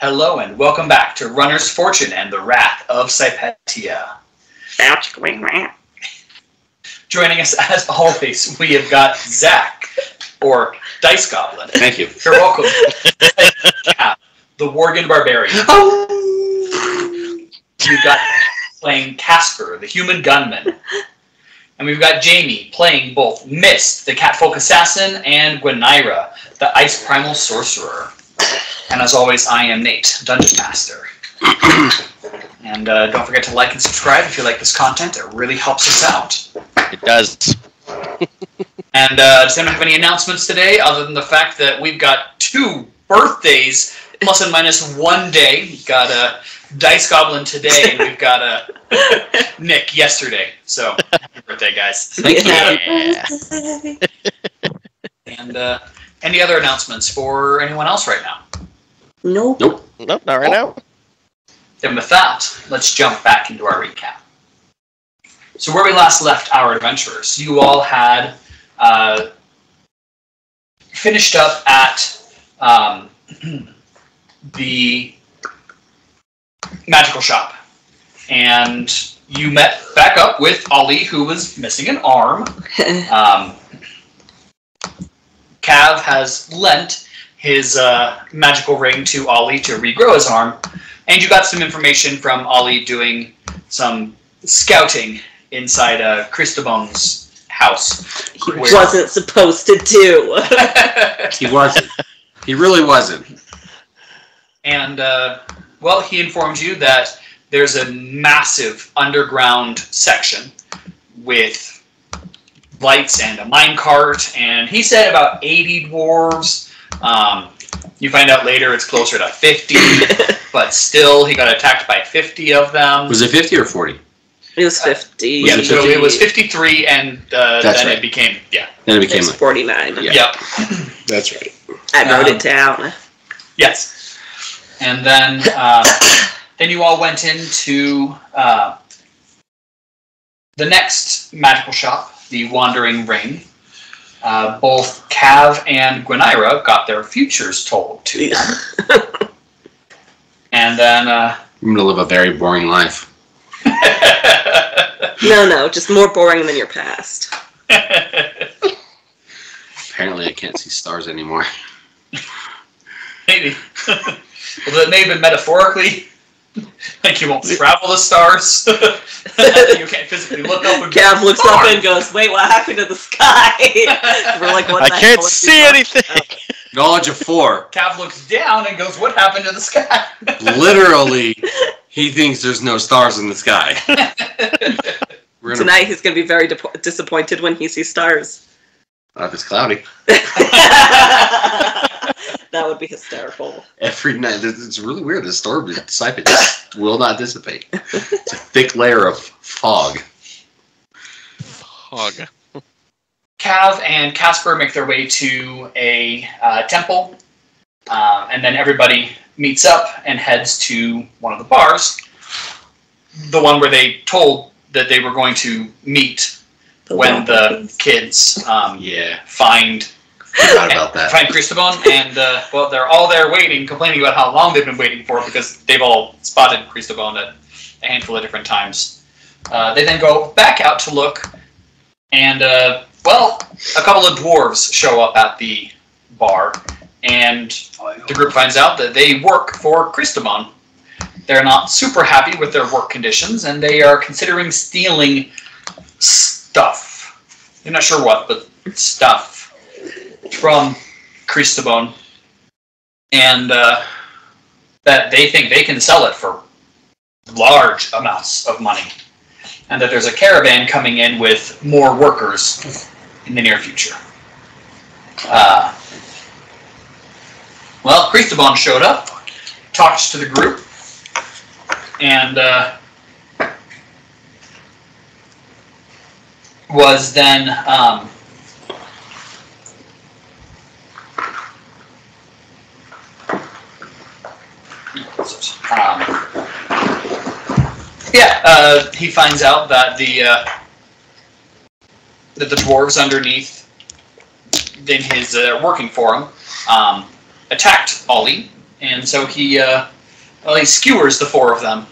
Hello and welcome back to Runner's Fortune and the Wrath of Sypetia. Joining us as always, we have got Zach, or Dice Goblin. Thank you. You're welcome. The Worgen Barbarian. We've got playing Casper, the Human Gunman. And we've got Jamie playing both Mist, the Catfolk Assassin, and Gwenira, the Ice Primal Sorcerer. And as always, I am Nate, Dungeon Master. And don't forget to like and subscribe if you like this content. It really helps us out. It does. And does anyone have any announcements today, other than the fact that we've got 2 birthdays, plus and minus 1 day? We've got Dice Goblin today, and we've got Nick yesterday. So, happy birthday, guys. Thank you. And any other announcements for anyone else right now? Nope, not right now. Then with that, let's jump back into our recap. So where we last left our adventurers, you all had finished up at the magical shop. And you met back up with Ollie, who was missing an arm. Cav has lent his magical ring to Ollie to regrow his arm, and you got some information from Ollie doing some scouting inside Christobone's house. He wasn't supposed to do. He wasn't. He really wasn't. And, well, he informed you that there's a massive underground section with lights and a minecart, and he said about 80 dwarves. You find out later it's closer to 50, but still he got attacked by 50 of them. Was it 50 or 40? It was 50. Yeah, so it was 53, and then right. It became, Then it became like 49. Yeah. Yep. That's right. I wrote it down. Yes. And then, then you all went into the next magical shop, the Wandering Ring. Both Cav and Gwenira got their futures told to them. And then... I'm going to live a very boring life. No, just more boring than your past. Apparently I can't see stars anymore. Maybe. Well, that may have been metaphorically. Like you won't travel the stars. You can't physically look up. And Cav looks up and goes, "Wait, what happened to the sky?" We're like, "What?" I can't see anything. Knowledge of 4. Cav looks down and goes, "What happened to the sky?" Literally, he thinks there's no stars in the sky. Tonight he's going to be very disappointed when he sees stars. If it's cloudy. That would be hysterical. Every night. It's really weird. The storm in Sypetia will not dissipate. It's a thick layer of fog. Cav and Casper make their way to a temple, and then everybody meets up and heads to one of the bars. The one where they told that they were going to meet when the kids find Christobone, and well, they're all there waiting, complaining about how long they've been waiting for it because they've all spotted Christobone at a handful of different times. They then go back out to look, and well, a couple of dwarves show up at the bar, and the group finds out that they work for Christobone. They're not super happy with their work conditions, and they are considering stealing stuff. They're not sure what, but stuff from Christobone, and that they think they can sell it for large amounts of money, and that there's a caravan coming in with more workers in the near future. Well, Christobone showed up, talked to the group, and was then he finds out that the dwarves underneath in his working for him attacked Ollie And so he skewers the 4 of them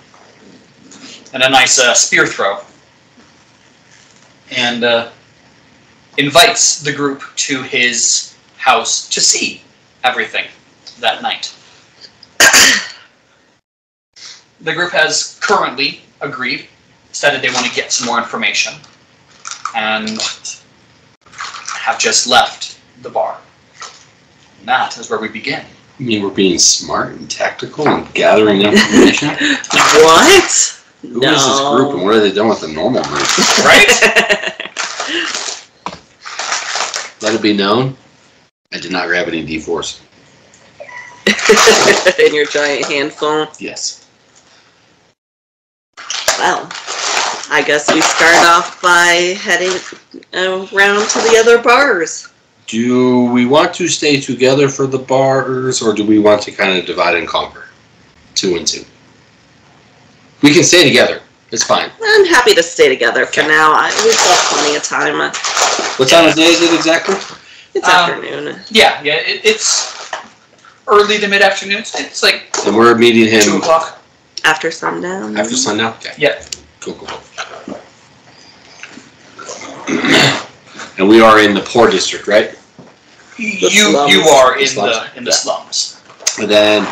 in a nice spear throw. And invites the group to his house to see everything that night. The group has currently agreed, decided they want to get some more information, and have just left the bar. And that is where we begin. You mean we're being smart and tactical and gathering information? What? Who is this group and what are they doing with the normal group? Right? Let it be known, I did not grab any D4s. In your giant handful. Yes. Well, I guess we start off by heading around to the other bars. Do we want to stay together for the bars, or do we want to kind of divide and conquer? 2 and 2. We can stay together. It's fine. I'm happy to stay together for Okay. now. We've got plenty of time. What time of day is it exactly? It's afternoon. Yeah, it's early to mid-afternoon. It's like And we're meeting 2 him o'clock. After sundown. after sundown? Okay. Yeah. Cool. And we are in the poor district, right? You slums. are in slums. the slums. And then,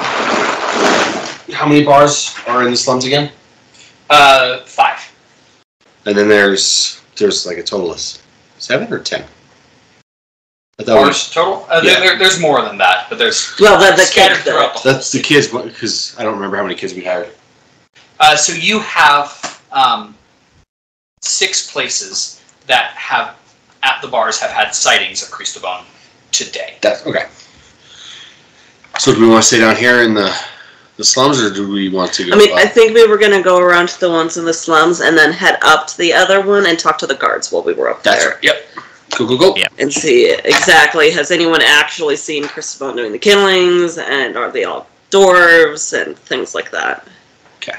how many bars are in the slums again? 5. And then there's like a total of 7 or 10. I thought Bars total? Yeah. There's more than that, but there's Well, the scattered kids, throughout the whole that's the kids, because I don't remember how many kids we hired. So you have 6 places that have, at the bars, have had sightings of Cristobal today. That's okay. So do we want to stay down here in the slums, or do we want to go? I mean, I think we were going to go around to the ones in the slums and then head up to the other one and talk to the guards while we were up That's there. right. Yep. Go. Yeah. And see exactly, has anyone actually seen Cristobal doing the killings, and are they all dwarves, and things like that. Okay.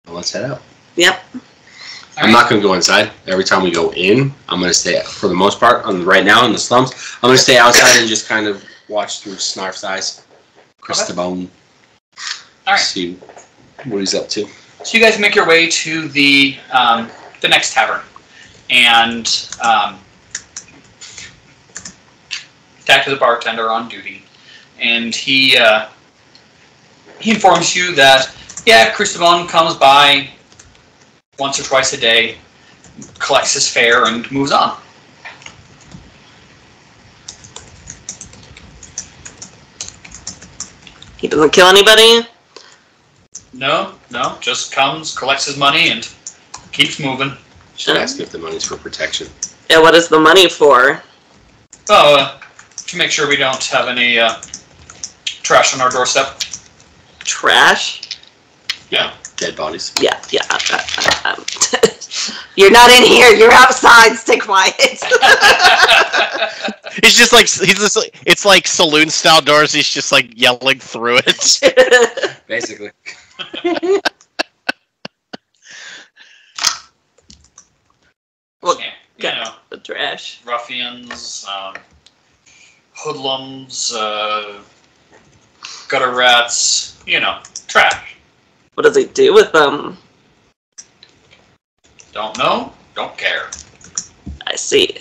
Let's head out. Yep. I'm not going to go inside. Every time we go in, I'm going to stay, for the most part, right now in the slums, I'm going to stay outside and just kind of watch through Snarf's eyes. Cristobal. Alright. See what he's up to. So you guys make your way to the next tavern, and talk to the bartender on duty, and he informs you that Cristobal comes by once or twice a day, collects his fare, and moves on. He doesn't kill anybody? No, just comes, collects his money, and keeps moving. Should ask if the money's for protection. Yeah, what is the money for? Oh, to make sure we don't have any trash on our doorstep. Trash? Yeah. Dead bodies. Yeah. You're not in here. You're outside. Stay quiet. It's like saloon style doors. He's just like yelling through it. Basically. Well, You know, the trash. ruffians, hoodlums, gutter rats, trash. What does he do with them? Don't know, don't care. I see.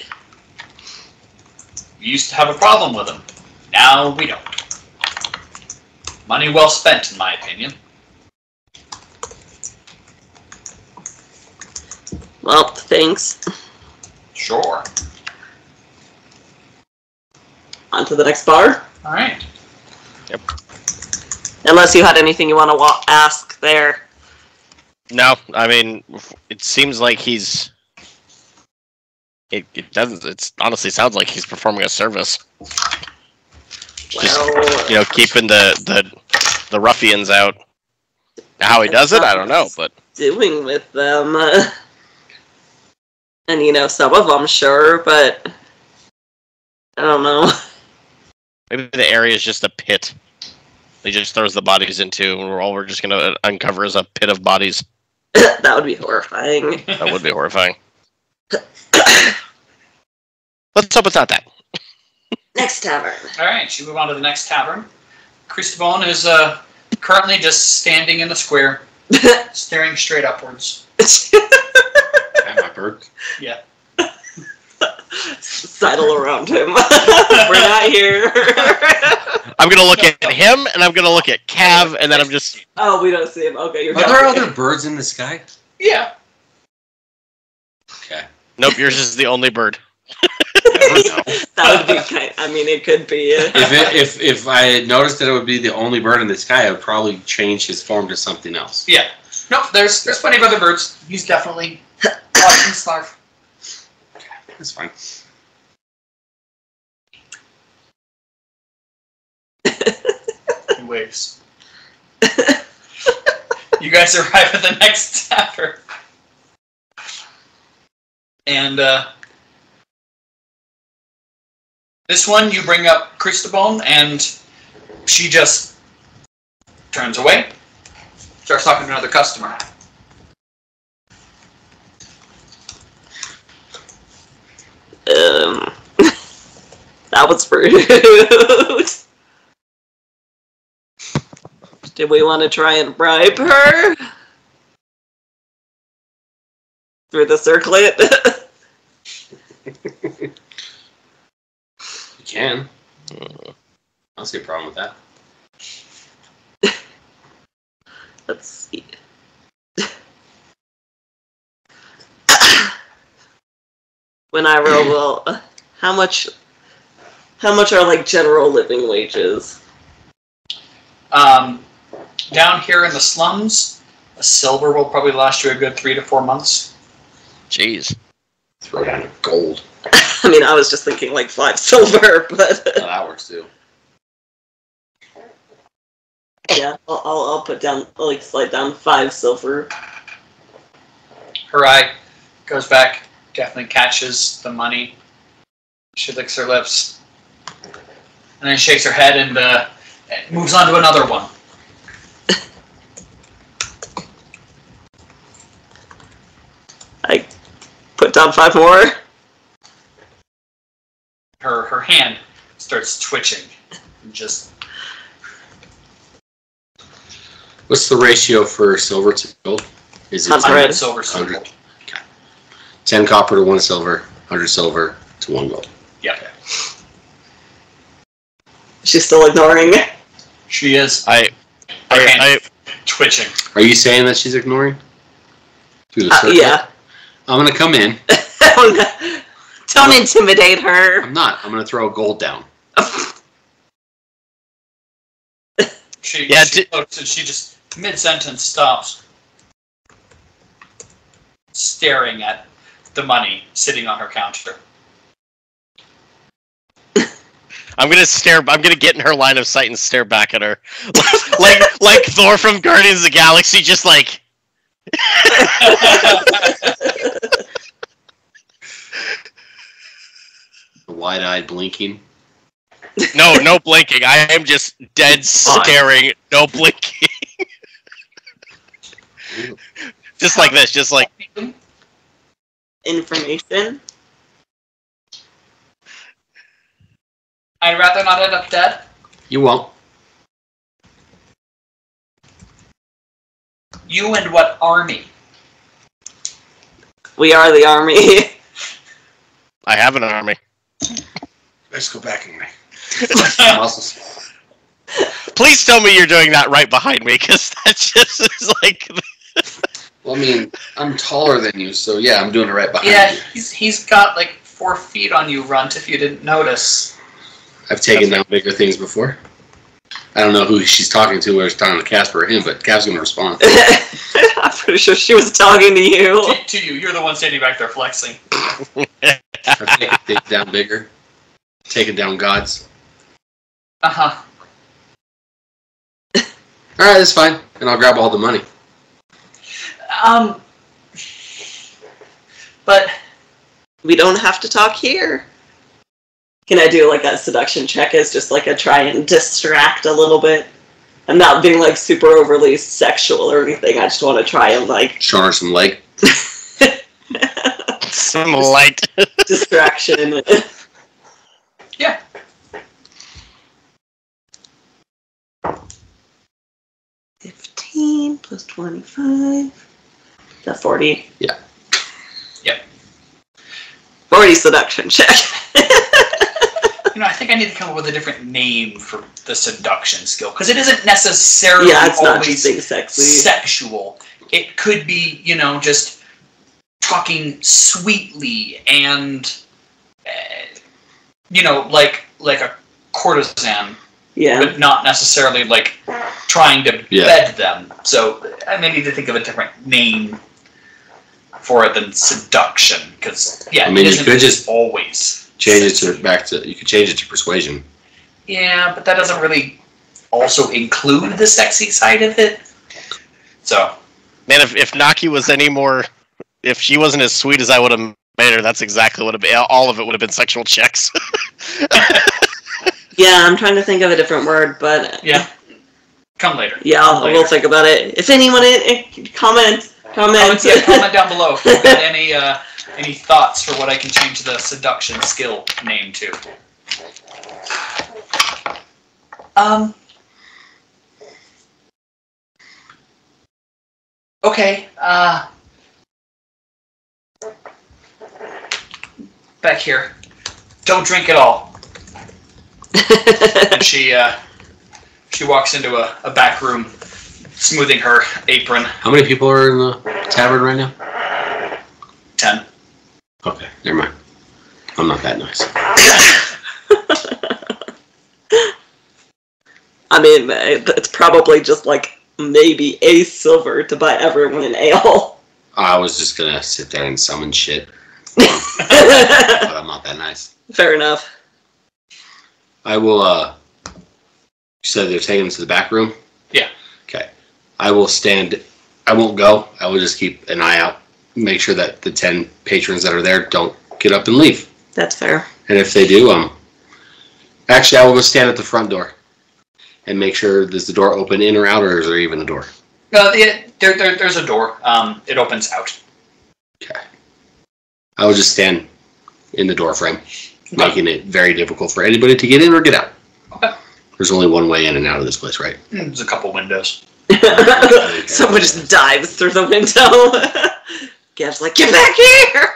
We used to have a problem with them. Now we don't. Money well spent, in my opinion. Well, thanks. Sure. On to the next bar. All right. Unless you had anything you want to ask there. No, I mean, it seems like he's. It doesn't. It honestly sounds like he's performing a service. Well, Just keeping the ruffians out. How he does it, I don't know, but doing with them. And some of them, sure, but I don't know. maybe the area is just a pit. He just throws the bodies into, and all we're just gonna uncover is a pit of bodies. That would be horrifying. That would be horrifying. Let's hope it's not that. Next tavern. All right, you move on to the next tavern. Cristobal is currently just standing in the square, staring straight upwards. At my bird. Yeah. Sidle around him. We're not here. I'm gonna look at him, and I'm gonna look at Cav, and then I'm just... Oh, we don't see him. Okay, you're Are there other birds in the sky? Yeah. Okay. Nope, yours is the only bird. Never know. That would be kind. I mean, it could be. If I had noticed that it would be the only bird in the sky, I would probably change his form to something else. Yeah. Nope, there's plenty of other birds. He's definitely watching Snarf. Okay, that's fine. He waves. You guys arrive at the next tavern. And this one, you bring up Cristobal, and she just turns away, starts talking to another customer. That was rude. Did we want to try and bribe her? Through the circlet? You can. I don't see a problem with that. Let's see. When I roll, well, how much are like general living wages? Down here in the slums, a silver will probably last you a good 3 to 4 months. Jeez. Throw down a gold. I mean, I was just thinking like 5 silver, but Oh, that works too. yeah, I'll put down, like, slide down 5 silver. Her eye goes back, definitely catches the money. She licks her lips, and then shakes her head and moves on to another one. I put down 5 more. Her hand starts twitching. And just What's the ratio for silver to gold? Is it 100. silver, silver. 100. Okay. 10 copper to 1 silver, 100 silver to 1 gold. Yeah, She's still ignoring. she is. I Twitching. Are you saying that she's ignoring? Through the circle? Yeah. I'm gonna come in. Don't intimidate her. I'm not. I'm gonna throw a gold down. She Yeah, looks and she just mid-sentence stops, staring at the money sitting on her counter. I'm gonna get in her line of sight and stare back at her, like Thor from Guardians of the Galaxy, just like. Wide-eyed blinking. No blinking. I am just dead staring, no blinking. Just like this, just like. Information. I'd rather not end up dead. You won't. You and what army? We are the army. I have an army. Let's go back and muscles. Please tell me you're doing that right behind me, because that just is like. Well, I mean, I'm taller than you, so yeah, I'm doing it right behind Yeah, you. he's got like 4 feet on you, Runt, if you didn't notice. I've taken down bigger things before. I don't know who she's talking to, whether it's talking to Casper or him, but Cap's gonna respond. I'm pretty sure she was talking to you. To you, you're the one standing back there flexing. I've taken things down bigger. Taken down gods. Uh-huh. Alright, that's fine. And I'll grab all the money. But We don't have to talk here. Can I do like a seduction check as just like a try and distract a little bit? I'm not being like super overly sexual or anything. I just want to try and like Show her some leg. Some light. distraction. yeah, plus 25. That's 40. Yeah. Yep. 40 seduction check. I think I need to come up with a different name for the seduction skill, because it isn't necessarily it's not always just being sexy. sexual. It could be, just talking sweetly and, like a courtesan, but not necessarily like trying to bed them. So I may need to think of a different name for it than seduction, because I mean, you could just always change it to you could change it to persuasion. Yeah, but that doesn't really also include the sexy side of it. So, man, if Naki was any more, if she wasn't as sweet as I would have made her, that's exactly what all of it would have been sexual checks. Yeah, I'm trying to think of a different word, but yeah, come later. Yeah, we'll think about it. If anyone comment comment down below if you've got any thoughts for what I can change the seduction skill name to. Okay. Back here. Don't drink at all. And she walks into a back room, smoothing her apron. How many people are in the tavern right now? 10. Okay, never mind. I'm not that nice. I mean, it's probably just like maybe a silver to buy everyone an ale. I was just gonna sit there and summon shit. But I'm not that nice. Fair enough. I will, you said they're taking them to the back room? Yeah. Okay. I will stand, I won't go. I will just keep an eye out. Make sure that the 10 patrons that are there don't get up and leave. That's fair. And if they do, actually, I will go stand at the front door and make sure, does the door open in or out, or is there even a door? No, there's a door. It opens out. Okay. I will just stand in the door frame, making it very difficult for anybody to get in or get out. Okay. There's only one way in and out of this place, right? There's a couple windows. Someone just dives through the window. Gav's like, get back here!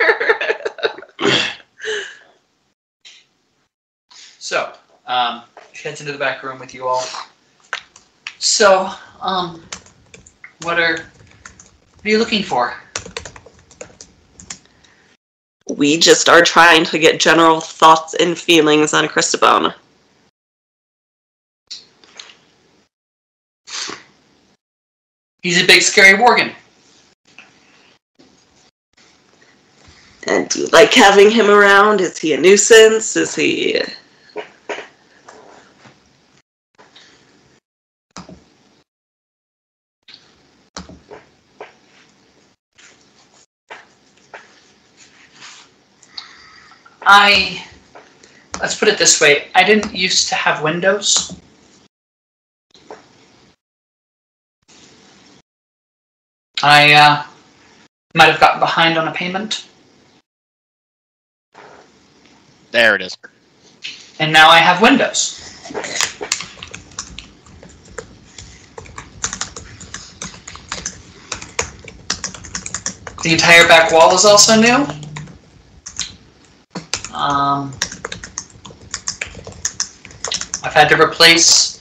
So, she heads into the back room with you all. So, what are you looking for? We just are trying to get general thoughts and feelings on Christabone. He's a big, scary worgen. And do you like having him around? Is he a nuisance? Is he... Let's put it this way, I didn't used to have windows. I might have gotten behind on a payment. There it is. And now I have windows. The entire back wall is also new. I've had to replace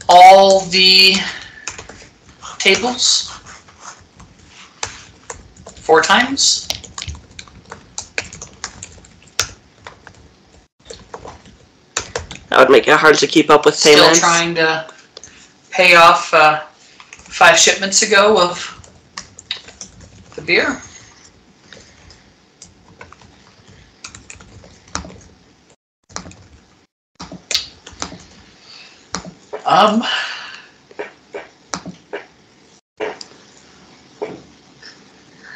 all the tables 4 times. That would make it hard to keep up with payments. Still trying to pay off 5 shipments ago of the beer.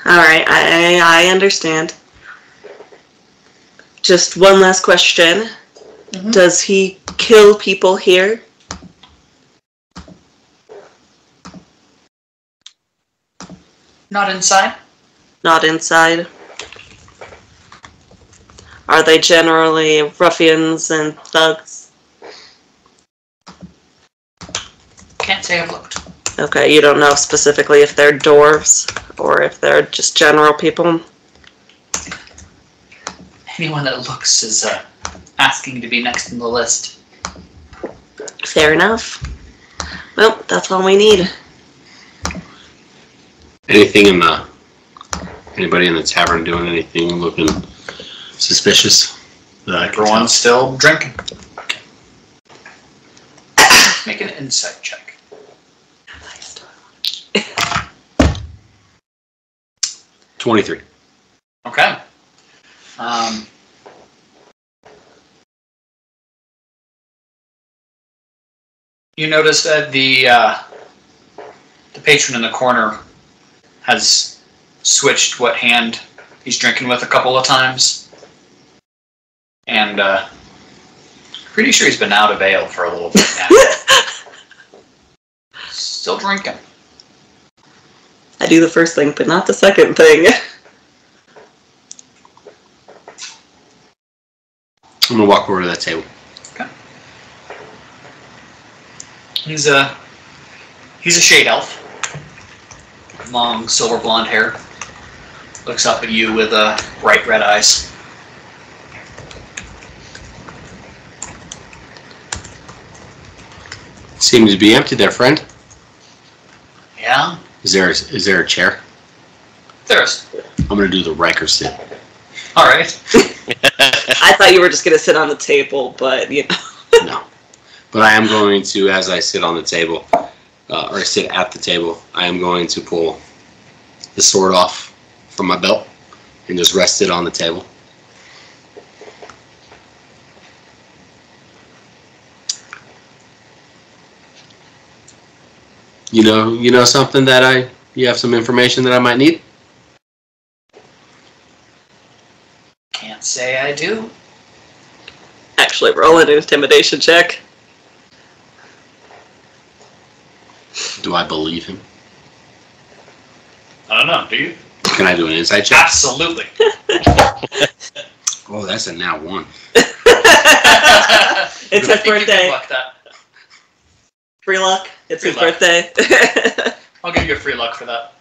Alright, I understand. Just one last question. Mm-hmm. Does he kill people here? Not inside. Not inside. Are they generally ruffians and thugs? Can't say I've looked. Okay, you don't know specifically if they're dwarves or if they're just general people. Anyone that looks is asking to be next in the list. Fair enough. Well, that's all we need. Anything in the... Anybody in the tavern doing anything looking suspicious? Everyone's still drinking. Make an insight check. 23. Okay. You notice that the patron in the corner has switched what hand he's drinking with a couple of times, and pretty sure he's been out of ale for a little bit now. Still drinking. I do the first thing, but not the second thing. I'm gonna walk over to that table. Okay. He's a shade elf. Long silver blonde hair. Looks up at you with bright red eyes. Seems to be empty there, friend. Yeah? Is there a chair? There's. I'm gonna do the Riker sit. Alright. I thought you were just going to sit on the table, but, you know. No. But I am going to, as I sit on the table, or sit at the table, I am going to pull the sword off from my belt and just rest it on the table. You know something that you have some information that I might need? Can't say I do. Actually, roll an intimidation check. Do I believe him? I don't know, do you? Can I do an insight check? Absolutely. Oh, that's a now 1. It's his birthday. Luck that. Free luck. It's Free his luck. birthday. I'll give you a free luck for that.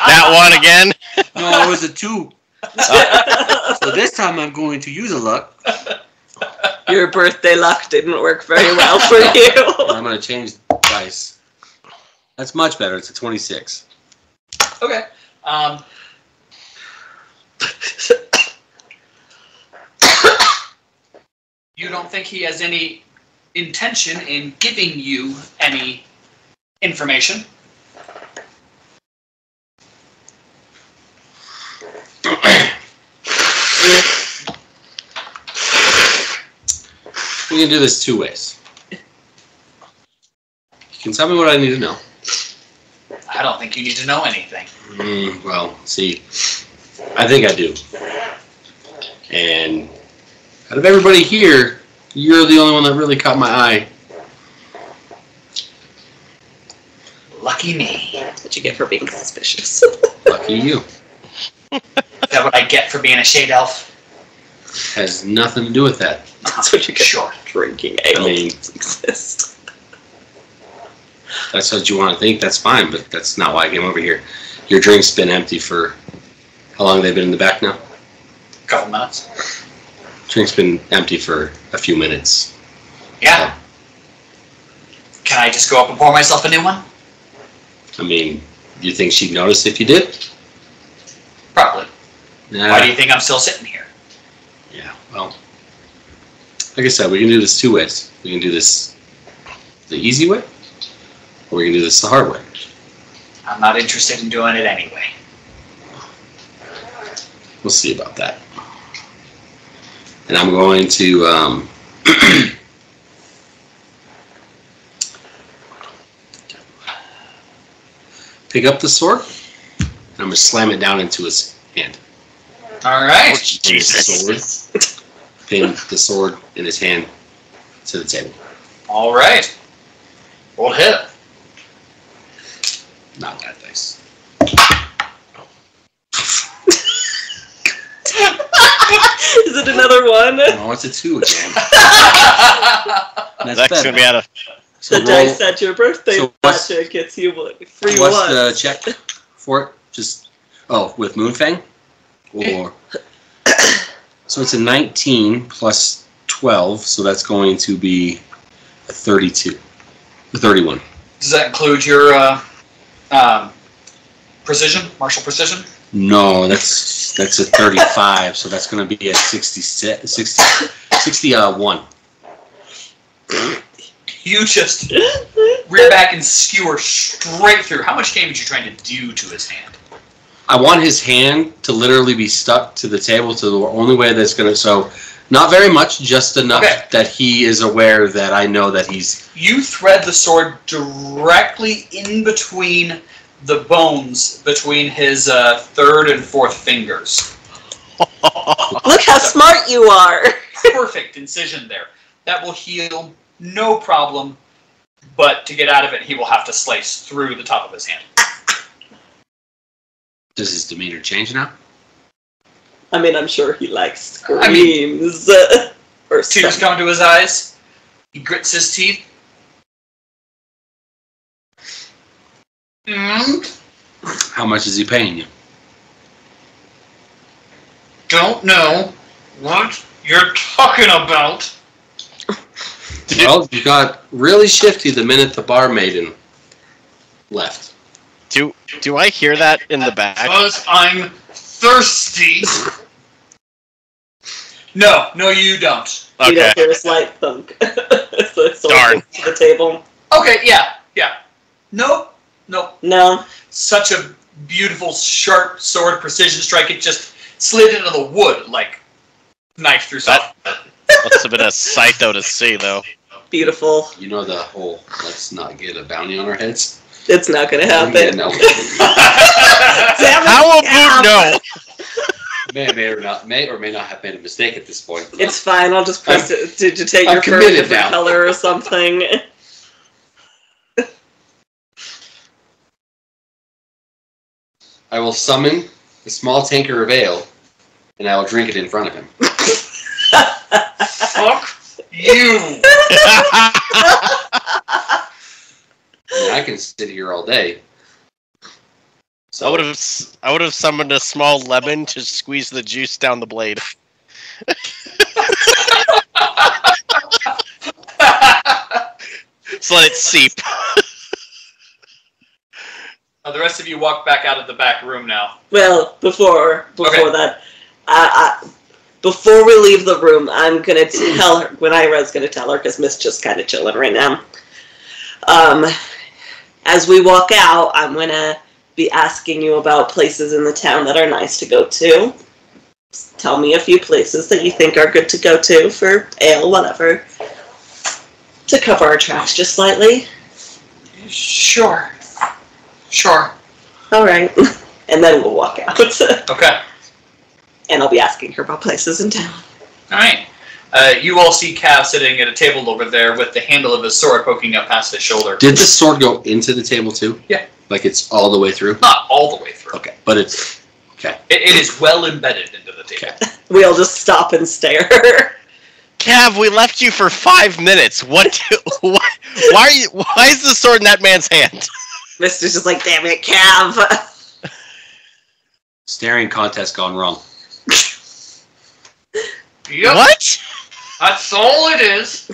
That one again? No, it was a 2. So this time I'm going to use a luck. Your birthday luck didn't work very well for you. I'm going to change dice. That's much better. It's a 26. Okay. You don't think he has any intention in giving you any information? We can do this 2 ways. You can tell me what I need to know. I don't think you need to know anything. Well, see, I think I do. And out of everybody here, you're the only one that really caught my eye. Lucky me. That's what you get for being suspicious. Lucky you. Is that what I get for being a shade elf? Has nothing to do with that. That's what you get Sure. for drinking ale. I mean, Exist. that's what you want to think, that's fine, but that's not why I came over here. Your drink's been empty for... How long have they been in the back now? A couple minutes. Drink's been empty for a few minutes. Yeah. Can I just go up and pour myself a new one? I mean, do you think she'd notice if you did? Probably. Nah. Why do you think I'm still sitting here? Yeah, well, like I said, we can do this 2 ways. We can do this the easy way, or we can do this the hard way. I'm not interested in doing it anyway. We'll see about that. And I'm going to pick up the sword, and I'm going to slam it down into his hand. All right. Jesus. Pin the sword in his hand to the table. All right. We'll hit. Not that dice. Is it another one? No, it's a 2 again. Zach's gonna be out of. So The dice at your birthday gotcha gets you free what's ones. the check for it? Just with Moonfang, or so it's a 19 plus 12, so that's going to be a 32, a 31. Does that include your precision, martial precision? No, that's a 35, so that's going to be a 61. You just rear back and skewer straight through. How much damage are you trying to do to his hand? I want his hand to literally be stuck to the table to the only way that's going to... So, not very much, just enough that he is aware that I know that he's... You thread the sword directly in between the bones between his third and fourth fingers. Look how smart you are! Perfect incision there. That will heal, no problem, but to get out of it, he will have to slice through the top of his hand. Does his demeanor change now? I mean, I'm sure he likes screams. Or tears come to his eyes. He grits his teeth. How much is he paying you? Don't know what you're talking about. Well, you got really shifty the minute the barmaiden left. Do I hear that in the back? Because I'm thirsty. No, you don't. Okay. You don't hear a slight thunk. So it's Darn. to the table. Okay, yeah. Nope. No. Such a beautiful, sharp sword precision strike. It just slid into the wood like knife through soft. Must have been a sight though to see, though. Beautiful. You know the whole let's not get a bounty on our heads? It's not going to happen. Yeah, no. How about no? May or may not have made a mistake at this point. It's fine. I'll just press it. Did you take I'm your fur a committed different now. color or something? I will summon a small tankard of ale, and I will drink it in front of him. Fuck you. I mean, I can sit here all day. So I would have summoned a small lemon to squeeze the juice down the blade. Just let it seep. The rest of you walk back out of the back room now. Well, before Okay. that, before we leave the room, I'm gonna tell her. Gwynaira's gonna tell her because Miss just kind of chilling right now. As we walk out, I'm gonna be asking you about places in the town that are nice to go to. Just tell me a few places that you think are good to go to for ale, whatever, to cover our tracks just slightly. Sure. All right, and then we'll walk out. Okay. And I'll be asking her about places in town. All right. You all see Cav sitting at a table over there with the handle of his sword poking up past his shoulder. did the sword go into the table too? Yeah. Like it's all the way through? Not all the way through. Okay, but it's... Okay. It is well embedded into the table. We all just stop and stare. Cav, we left you for 5 minutes. Why is the sword in that man's hand? Mister's just like, damn it, Cav. Staring contest gone wrong. Yep. What? That's all it is.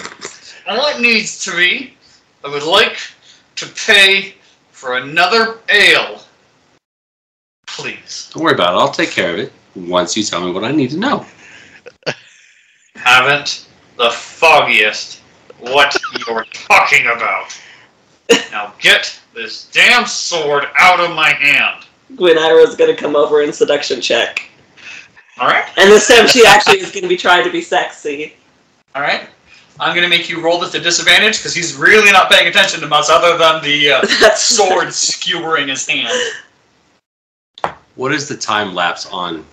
All it needs to be. I would like to pay for another ale. Please. Don't worry about it. I'll take care of it once you tell me what I need to know. Haven't the foggiest what you're talking about. Now get this damn sword out of my hand. Gwynaira's gonna come over and seduction check. Alright? And this time she actually is gonna be trying to be sexy. Alright. I'm going to make you roll this at disadvantage because he's really not paying attention to much other than the sword skewering his hand. What is the time lapse on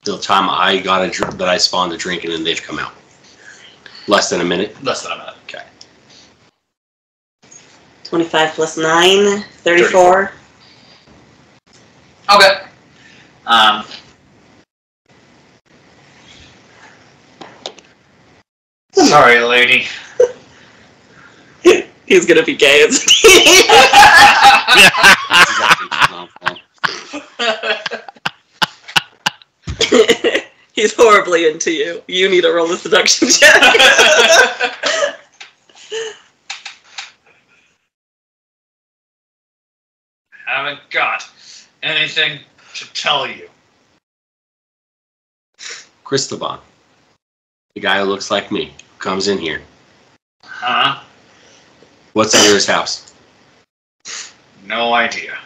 the time I got that I spawned a drink and then they've come out? Less than a minute? Less than a minute. Okay. 25 plus 9, 34. Okay. Sorry, lady. He's gonna be gay. He's horribly into you. You need to roll a seduction check. Haven't got anything to tell you. Cristobal, the guy who looks like me, comes in here. Huh? What's under his house? No idea.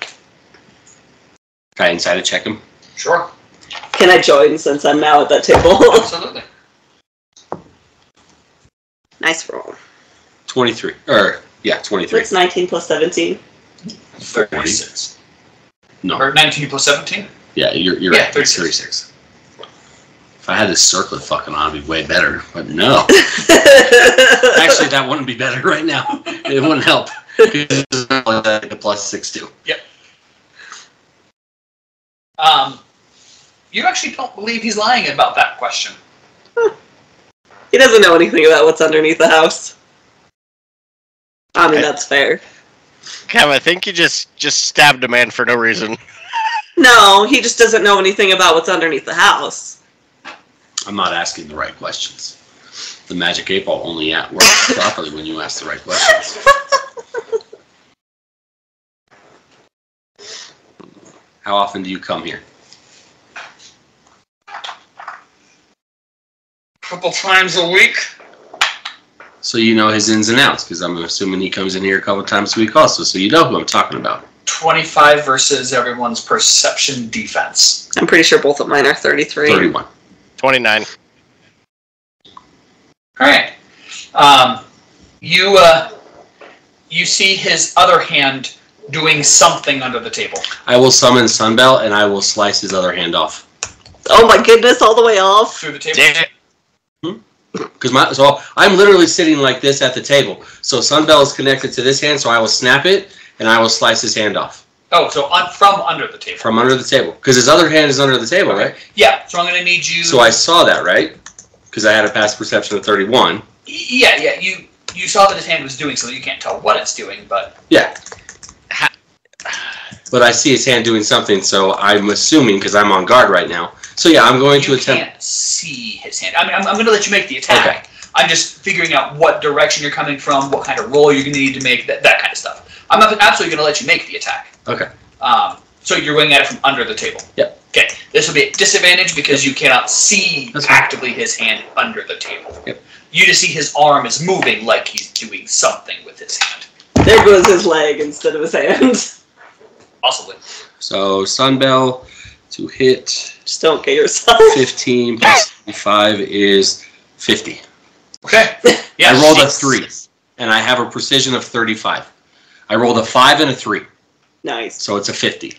Try inside to check him. Sure. Can I join since I'm now at that table? Absolutely. Nice roll. 23. 23. What's 19 plus 17? 36. No. Or 19 plus 17? Yeah, you're Yeah, right. 36. 36. If I had this circlet fucking on, it'd be way better. But no. Actually, that wouldn't be better right now. It wouldn't help. It's like a plus 6 too. Yep. You actually don't believe he's lying about that question. He doesn't know anything about what's underneath the house. I mean, that's fair. Kev, I think you just stabbed a man for no reason. No, he just doesn't know anything about what's underneath the house. I'm not asking the right questions. The magic 8-ball only works properly when you ask the right questions. How often do you come here? Couple times a week. So you know his ins and outs, because I'm assuming he comes in here a couple times a week also, so you know who I'm talking about. 25 versus everyone's perception defense. I'm pretty sure both of mine are 33. 31. 29. Alright. You see his other hand doing something under the table. I will summon Sunbelt, and I will slice his other hand off. Oh my goodness, all the way off. Through the table. Damn it. So I'm literally sitting like this at the table. So Sunbelt is connected to this hand, so I will snap it, and I will slice his hand off. Oh, so from under the table. From under the table. Because his other hand is under the table, right? Yeah, so I'm going to need you... So I saw that, right? Because I had a passive perception of 31. Yeah, you saw that his hand was doing something. You can't tell what it's doing, but... Yeah. But I see his hand doing something, so I'm assuming, because I'm on guard right now. So yeah, I'm going to attempt... You can't see his hand. I mean, I'm going to let you make the attack. Okay. I'm just figuring out what direction you're coming from, what kind of roll you're going to need to make, that kind of stuff. I'm absolutely going to let you make the attack. Okay. So you're going at it from under the table. Yep. Okay. This will be a disadvantage because you cannot see actively his hand under the table. Yep. You just see his arm is moving like he's doing something with his hand. There goes his leg instead of his hand. Possibly. So Sunbell to hit Just don't get yourself. 15 plus 5 is 50. Okay. Yeah. I rolled a 3, and I have a precision of 35. I rolled a 5 and a 3, Nice. so it's a 50.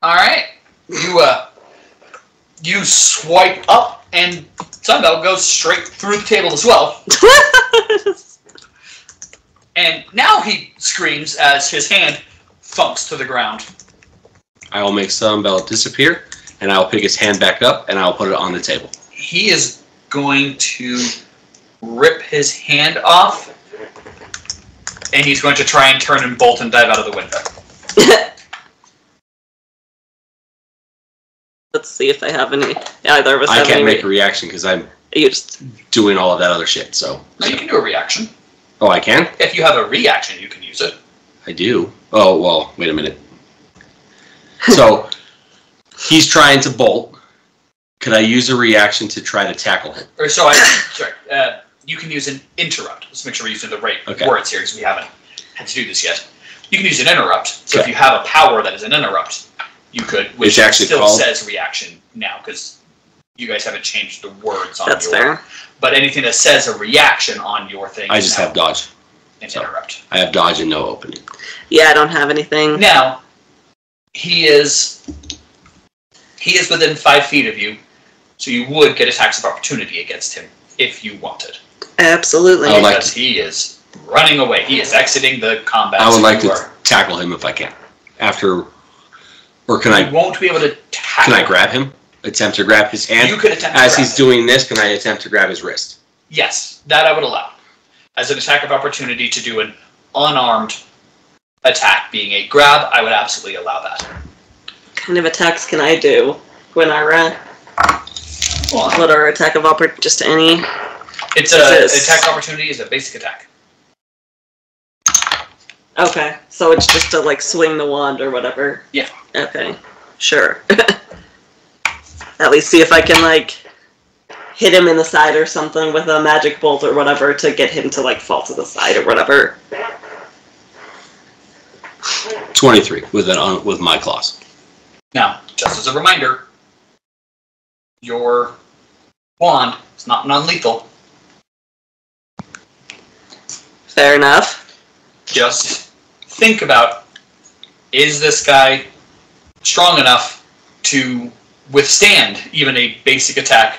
All right. You swipe up, and Sunbelt goes straight through the table as well. And now he screams as his hand thumps to the ground. I will make Sunbell disappear, and I will pick his hand back up, and I will put it on the table. He is going to rip his hand off, and he's going to try and turn and bolt and dive out of the window. Let's see if I have any. Either of us I have can't any. make a reaction because I'm You just. doing all of that other shit, so... Now you can do a reaction. Oh, I can? If you have a reaction, you can use it. I do. Oh, well, wait a minute. So, he's trying to bolt. Could I use a reaction to try to tackle him? Or sorry, you can use an interrupt. Let's make sure we're using the right words here because we haven't had to do this yet. You can use an interrupt. So if you have a power that is an interrupt, you could, which actually still called? says reaction now because you guys haven't changed the words on That's your... fair. But anything that says a reaction on your thing I is just now have dodge. an So. interrupt. I have dodge and no opening. Yeah, I don't have anything. Now, he is within 5 feet of you, so you would get attacks of opportunity against him if you wanted. Absolutely. I would like Because he is running away. He is exiting the combat. I would so like you to tackle him if I can. After... Or can You I won't be able to tackle. Can I grab him? Attempt to grab his hand? You could attempt to As grab he's him. doing this, can I attempt to grab his wrist? Yes, that I would allow. as an attack of opportunity to do an unarmed attack, being a grab, I would absolutely allow that. What kind of attacks can I do when I run? What are attack of opportunity? Just any? It's attack of opportunity is a basic attack. Okay, so it's just to like swing the wand or whatever. Yeah. Okay, sure. At least see if I can like hit him in the side or something with a magic bolt or whatever to get him to like fall to the side or whatever. 23 with my claws. Now, just as a reminder, your wand is not non-lethal. Fair enough. Just think about, is this guy strong enough to withstand even a basic attack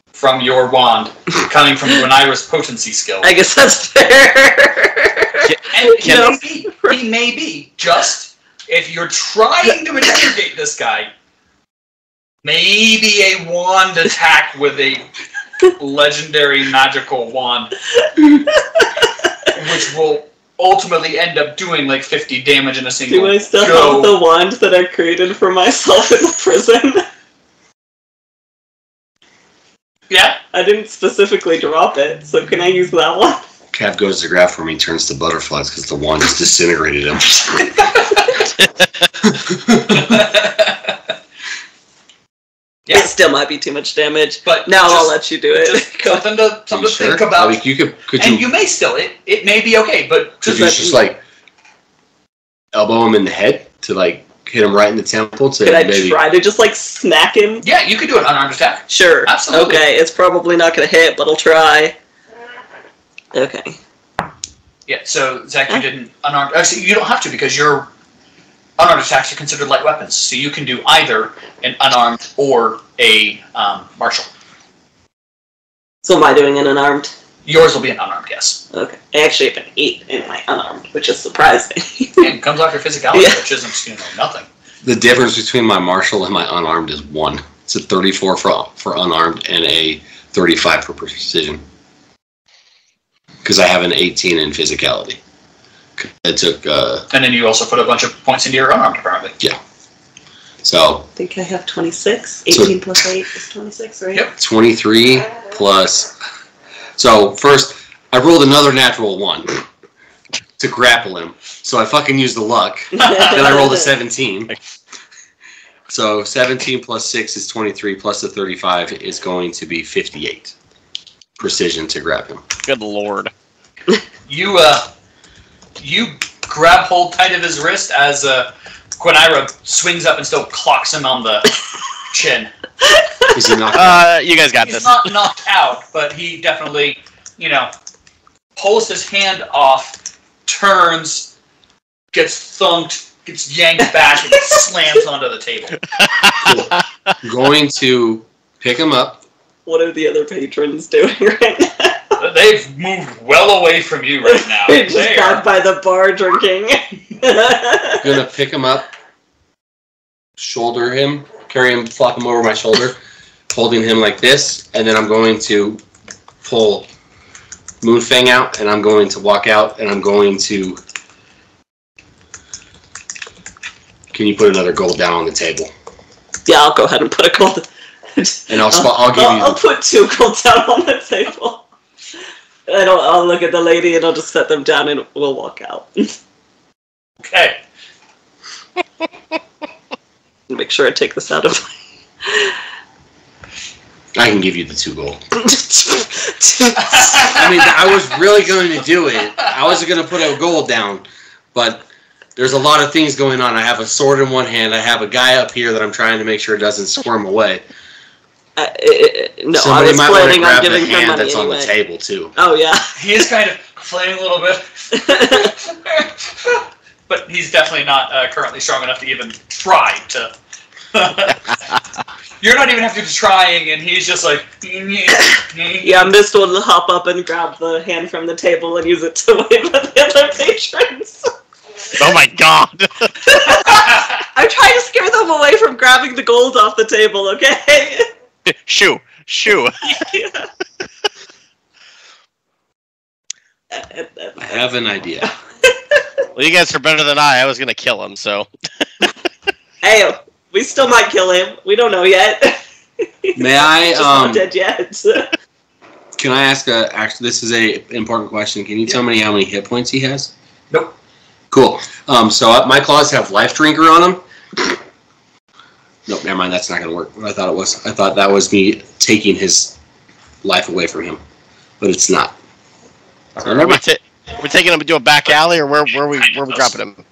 from your wand coming from Gwenira's potency skill? I guess that's fair. And he may be. Just, if you're trying to interrogate this guy, maybe a wand attack with a legendary magical wand, which will ultimately end up doing like 50 damage in a single Do I still go. have the wand that I created for myself in the prison? Yeah. I didn't specifically drop it, so can I use that one? Cav goes to grab for me, turns to butterflies because the wand just disintegrated him. Yeah. It still might be too much damage, But now just- I'll let you do it. Just something to Sure? think about. I mean, could and you you may still, it may be okay, but could just you just like elbow him in the head to like hit him right in the temple to Could I maybe try to just like smack him? yeah, you could do an unarmed attack. Sure. Absolutely. Okay, it's probably not going to hit, but I'll try. Okay. Yeah, so Zach, you didn't unarmed. Actually, you don't have to because your unarmed attacks are considered light weapons, so you can do either an unarmed or a martial. So am I doing an unarmed? Yours will be an unarmed, yes. Okay. I actually have an 8 in my unarmed, which is surprising. It comes off your physicality, Yeah. which isn't nothing. the difference between my martial and my unarmed is 1. It's a 34 for unarmed and a 35 for precision. Because I have an 18 in physicality. It took And then you also put a bunch of points into your unarmed, apparently. so I think I have 26. 18 plus 8 is 26, right? Yep. 23 plus. So first, I rolled another natural 1 to grapple him. So I fucking used the luck. Then I rolled a 17. So 17 plus 6 is 23, plus the 35 is going to be 58. Precision to grab him. Good lord. You grab hold tight of his wrist as Gwenira swings up and still clocks him on the chin. Is he knocked out? You guys got He's this. not knocked out, but he definitely, pulls his hand off, turns, gets thunked, gets yanked back, and slams onto the table. I'm going to pick him up. What are the other patrons doing right now? They've moved well away from you right now. They're just They back are- by the bar drinking. I'm going to pick him up, shoulder him, carry him, flop him over my shoulder, holding him like this, and then I'm going to pull Moonfang out, and I'm going to walk out, and I'm going to... Can you put another gold down on the table? Yeah, I'll go ahead and put a gold. And I'll give you... I'll put 2 gold down on the table. And I'll look at the lady and I'll just set them down and we'll walk out. Okay. Make sure I take this out of I can give you the 2 gold. I mean, I was really going to do it. I was going to put a gold down, but there's a lot of things going on. I have a sword in one hand. I have a guy up here that I'm trying to make sure it doesn't squirm away. No, Somebody I was might want to planning on grab the giving her hand money that's anyway. on the table, too. Oh, yeah. He is kind of flailing a little bit, but he's definitely not currently strong enough to even try to. You're not even having to trying, and he's just like. Yeah, Mist will hop up and grab the hand from the table and use it to wave at the other patrons. Oh my god! I'm trying to scare them away from grabbing the gold off the table, okay? Shoo! Shoo! Yeah. I have an idea. Well, you guys are better than I. I was gonna kill him, so. Hey, we still might kill him. We don't know yet. May I? Just not dead yet. Can I ask actually, this is a important question. Can you tell me how many hit points he has? Nope. Cool. So my claws have life drinker on them. Nope, never mind. That's not going to work. I thought it was. I thought that was me taking his life away from him, but it's not. So We're taking him to a back alley, or where we dropping him?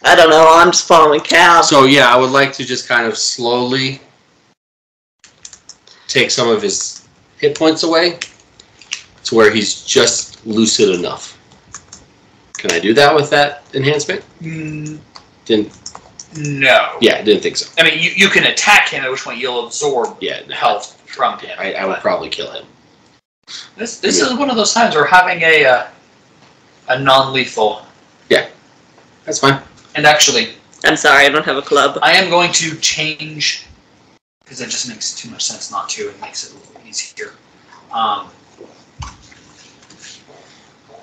I don't know. I'm just following Cav. So yeah, I would like to just kind of slowly take some of his hit points away to where he's just lucid enough. Can I do that with that enhancement? Didn't. No. Yeah, I didn't think so. I mean, you can attack him, at which point you'll absorb health from him. I would probably kill him. This is one of those times where having a non-lethal. Yeah, that's fine. And actually, I'm sorry, I don't have a club. I am going to change, because it just makes too much sense not to. It makes it a little easier.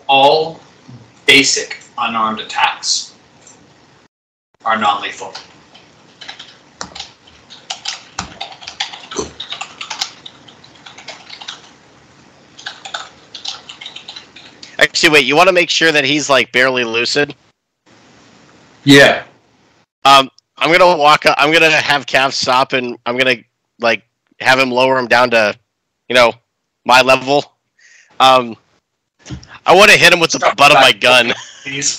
All basic unarmed attacks are non-lethal. Actually, wait. You want to make sure that he's like barely lucid. Yeah. I'm gonna walk up. I'm gonna have Cav stop, and I'm gonna like have him lower him down to, my level. I want to hit him with the butt of my gun.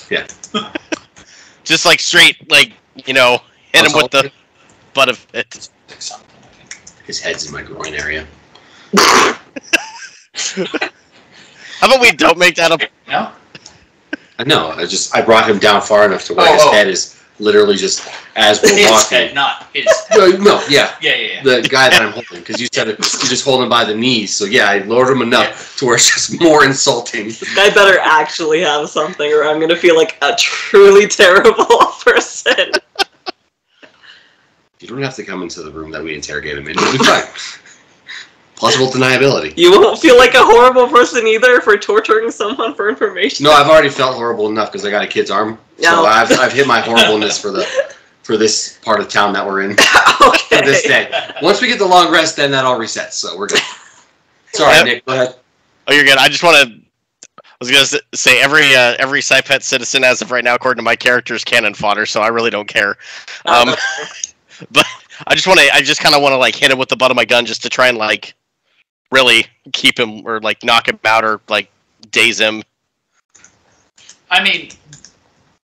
Yeah. Just like straight, like hit him with the butt of it. His head's in my groin area. How about we don't make that a... No? No, I brought him down far enough to where his head is literally just as we're his walking. head, not his. No, yeah. Yeah. The guy that I'm holding, because you said you just hold him by the knees. So yeah, I lowered him enough to where it's just more insulting. This guy better actually have something, or I'm gonna feel like a truly terrible person. You don't have to come into the room that we interrogate him in. It'll be fine. Plausible deniability. You won't feel like a horrible person either for torturing someone for information. No, I've already felt horrible enough because I got a kid's arm. So No. I've hit my horribleness for this part of town that we're in Okay. for this day. Once we get the long rest, then that all resets. So we're good. Sorry, Nick. Go ahead. Oh, you're good. I just want to... I was going to say, every Sypet citizen as of right now, according to my character, is cannon fodder, so I really don't care. But I just kind of want to like hit him with the butt of my gun just to try and like really keep him or like knock him out or like daze him. I mean,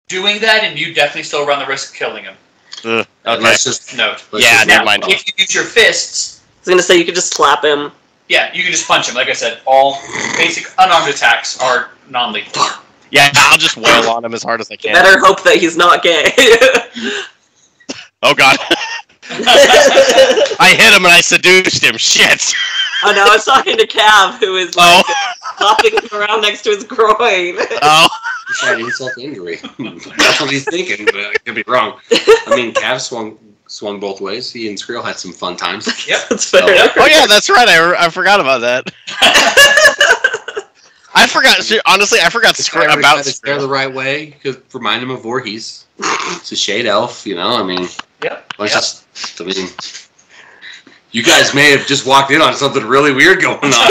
doing that and you definitely still run the risk of killing him. Okay. Let's just Note. Never mind. If you use your fists, I was gonna say you could just slap him. yeah, you can just punch him. Like I said, all basic unarmed attacks are non-lethal. Yeah, I'll just wail on him as hard as I can. Better hope that he's not gay. Oh god. I hit him and I seduced him. Shit. Oh no, I was talking to Cav, who is like popping him around next to his groin. Oh. He's trying to insult injury. That's what he's thinking, but I could be wrong. I mean, Cav swung both ways. He and Skrill had some fun times. Yep. That's fair. Oh yeah, that's right. I forgot about that. I forgot. Honestly, I forgot about Skrill the right way. Because remind him of Voorhees. It's a shade elf, I mean. Yep. You guys may have just walked in on something really weird going on.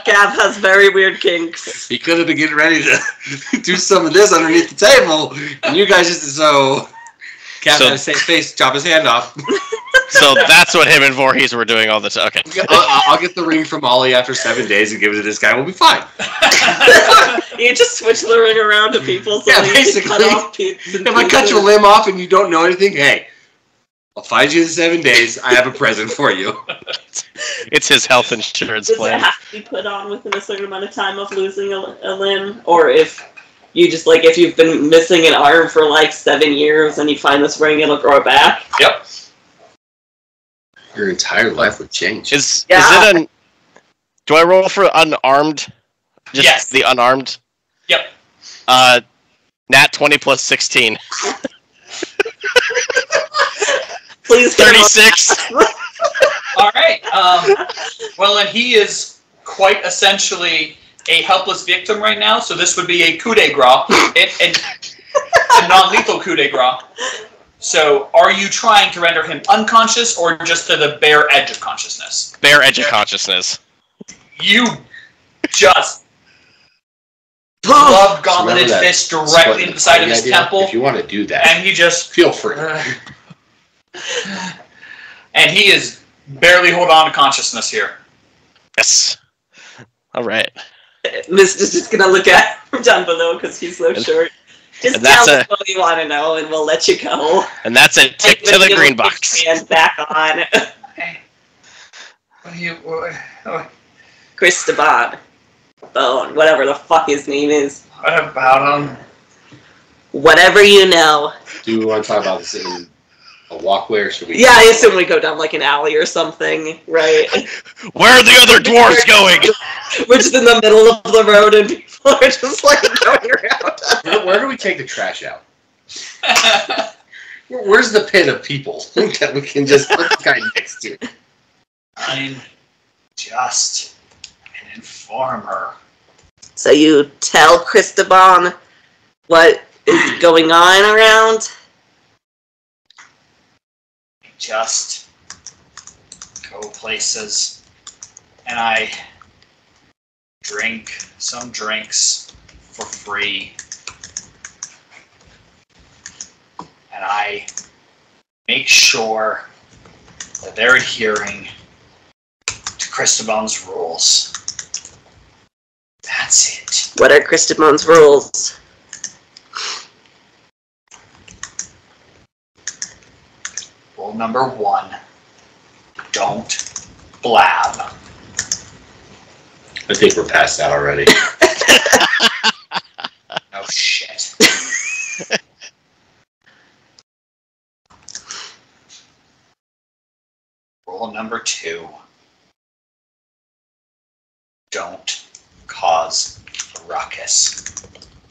Cav has very weird kinks. He could have been getting ready to do some of this underneath the table, and you guys just Cav had a safe face, chop his hand off. So that's what him and Voorhees were doing all the time. Okay. I'll get the ring from Ollie after 7 days and give it to this guy. We'll be fine. You just switch the ring around to people. So Yeah, you basically. Cut off If I cut your limb off and you don't know anything, hey, I'll find you in 7 days. I have a present for you. It's his health insurance Does it plan. have to be put on within a certain amount of time of losing a limb? Or if you just, like, if you've been missing an arm for, like, 7 years and you find this ring, it'll grow back? Yep. Your entire life would change. Is it do I roll for unarmed? Just Yes. the unarmed? Yep. Nat 20 plus 16. Please 36. All right. Well, and he is quite essentially a helpless victim right now, so this would be a coup de grace, a non-lethal coup de grace. So, are you trying to render him unconscious, or just to the bare edge of consciousness? Bare edge of consciousness. You just glove gauntleted fist directly into the side of his temple. If you want to do that, and he just feel free. And he is barely holding on to consciousness here. Yes. All right. Mist is just gonna look at him down below because he's so short. Just tell us what you want to know, and we'll let you go. And that's a tick to the green box. And back on. Hey, what are you? Cristoban. Bone. Whatever the fuck his name is. What about him? Whatever you know. Do we want to talk about this in a walkway, or should we? Yeah, I assume we go down like an alley or something, right? Where are the other dwarves going? We're just in the middle of the road and people are just like going around. Where do we take the trash out? Where's the pit of people that we can just put the guy next to? I'm just an informer. So you tell Cristoban what is going on around? Just go places, and I drink some drinks for free, and I make sure that they're adhering to Cristoban's rules. That's it. What are Cristoban's rules? Rule number 1, don't blab. I think we're past that already. Oh shit. Rule number 2, don't cause a ruckus.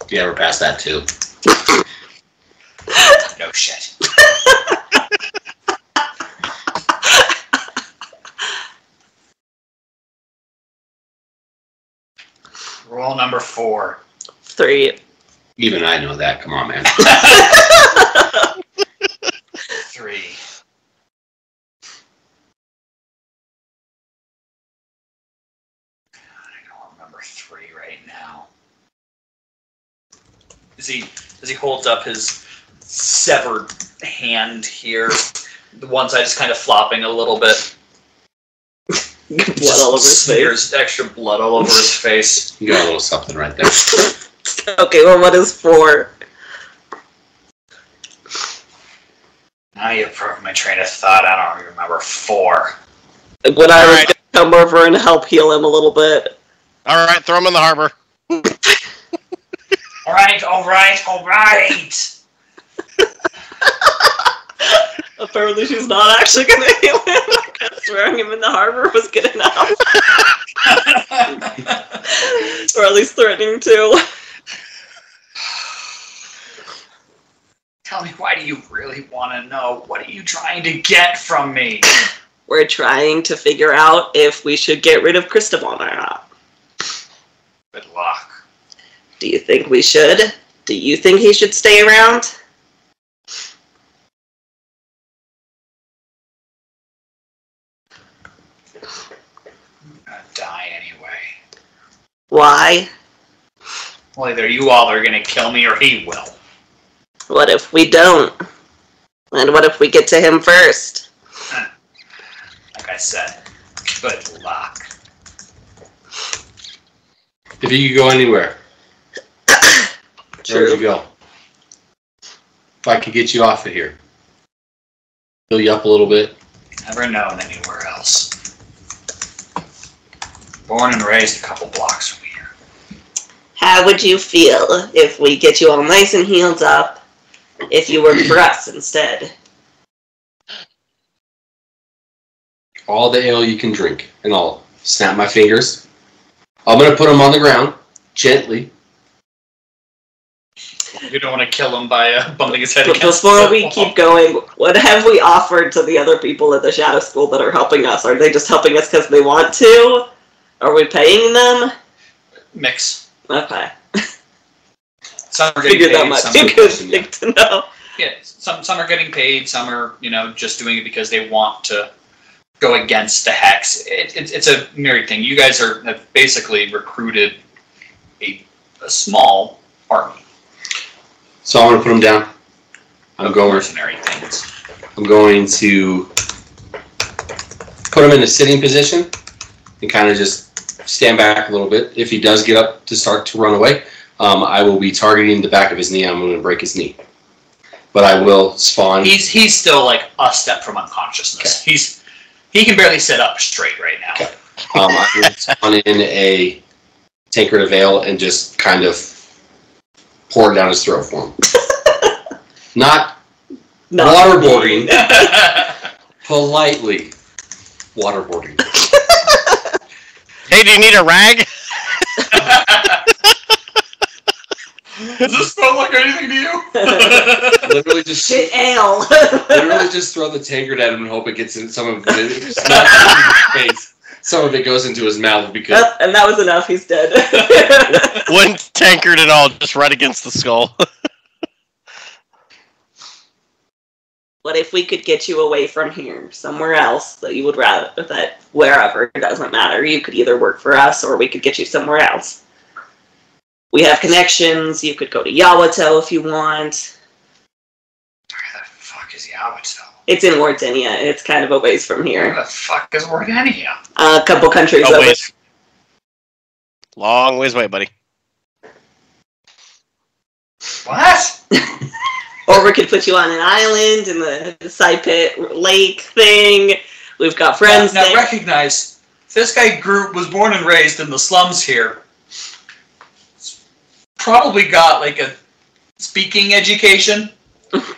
Yeah, we're past that too. No shit. Rule number 4. 3. Even I know that. Come on, man. 3. I don't remember 3 right now. As he holds up his severed hand here, the one side is kind of flopping a little bit. Blood all over his face. Extra blood all over his face. You got a little something right there. Okay, well, what is 4? Now you've broken my train of thought. I don't remember 4. When I was going to come over and help heal him a little bit. All right, throw him in the harbor. All right. Apparently she's not actually going to heal him. Because throwing him in the harbor was good enough. Or at least threatening to. Tell me, why do you really want to know? What are you trying to get from me? We're trying to figure out if we should get rid of Cristoban or not. Good luck. Do you think we should? Do you think he should stay around? I'm gonna die anyway. Why? Well, either you all are gonna kill me or he will. What if we don't? And what if we get to him first? Like I said, good luck. If you could go anywhere, where would you go? If I could get you off of here, fill you up a little bit. Never known anywhere else. Born and raised a couple blocks from here. How would you feel if we get you all nice and healed up if you worked for us instead? All the ale you can drink, and I'll snap my fingers. I'm going to put them on the ground, gently. You don't want to kill him by bumping his head But against before the we wall. keep going, what have we offered to the other people at the Shadow School that are helping us? Are they just helping us because they want to? Are we paying them? mix. Okay. Some are getting Figured that paid, much. some A are, good thing to know. yeah, some are getting paid, some are, just doing it because they want to go against the hex. It's a myriad thing. You guys have basically recruited a small army. So I'm going to put them down. I'm going mercenary things. I'm going to put him in a sitting position and kind of just stand back a little bit. If he does get up to start to run away, I will be targeting the back of his knee. I'm going to break his knee. But I will spawn. He's still like a step from unconsciousness. Okay. He can barely sit up straight right now. Okay. I will spawn in a tankard of ale and just kind of pour it down his throat for him. Not waterboarding. Politely waterboarding. Hey, do you need a rag? Does this smell like anything to you? Literally just Shit ale. literally just throw the tankard at him and hope it gets in some of it. It's not in his face. Some of it goes into his mouth because. And that was enough. He's dead. One tankard and all, just right against the skull. What if we could get you away from here, somewhere else that you would rather, that wherever, it doesn't matter. You could either work for us or we could get you somewhere else. We have connections. You could go to Yawatow if you want. Where the fuck is Yawatow? It's in Wartenia. It's kind of a ways from Where here. the fuck is Wartenia? A couple countries Oh, over. ways. Long ways away, buddy. What? Or we could put you on an island in the Sypetia lake thing. We've got friends Now there. recognize, this guy was born and raised in the slums here. Probably got like a speaking education.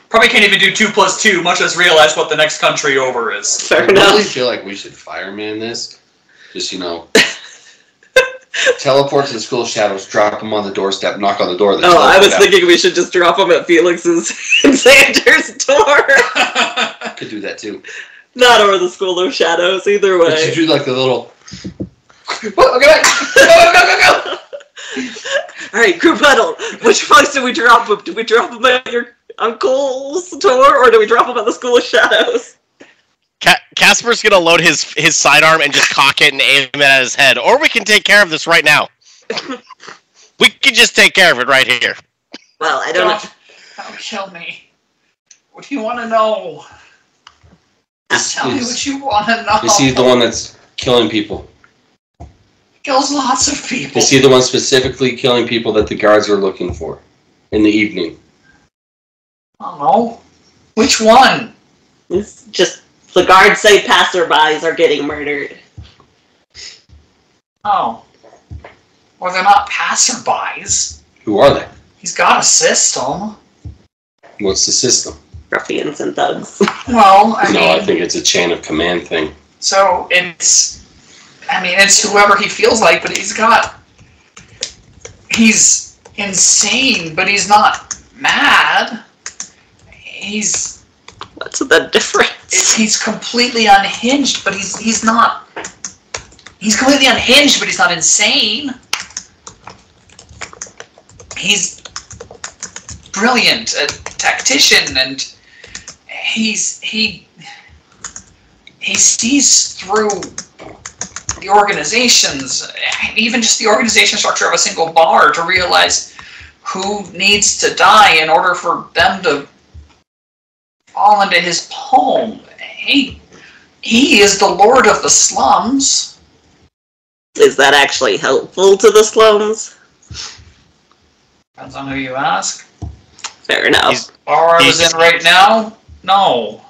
Probably can't even do 2 + 2, much less realize what the next country over is. Fair I really enough. feel like we should fireman this. Just, teleport to the School of Shadows, drop him on the doorstep, knock on the door. Oh, I was thinking we should just drop them at Felix's and Xander's door. Could do that too. Not over the School of Shadows, either But you way. do like the little. Go! Alright, group huddle. Which place do we drop them? Do we drop them at your uncle's door, or do we drop them at the School of Shadows? Casper's gonna load his sidearm and just cock it and aim it at his head. Or we can take care of this right now. We can just take care of it right here. Well, I don't know. Don't kill me. What do you want to know? Just tell me what you want to know. Is he the one that's killing people? Kills lots of people. Is he the one specifically killing people that the guards are looking for in the evening? I don't know. Which one? It's just the guards say passerbys are getting murdered. Oh. Well, they're not passerbys. Who are they? He's got a system. What's the system? Ruffians and thugs. Well, I I mean, think it's a chain of command thing. so it's whoever he feels like, but he's insane, but he's not mad. What's the difference? He's completely unhinged, but he's not. He's completely unhinged, but he's not insane. He's brilliant, a tactician, and he sees through the organizations, even just the organization structure of a single bar, to realize who needs to die in order for them to fall into his palm. He is the lord of the slums. Is that actually helpful to the slums? Depends on who you ask. Fair enough. The bar I was in right now? No.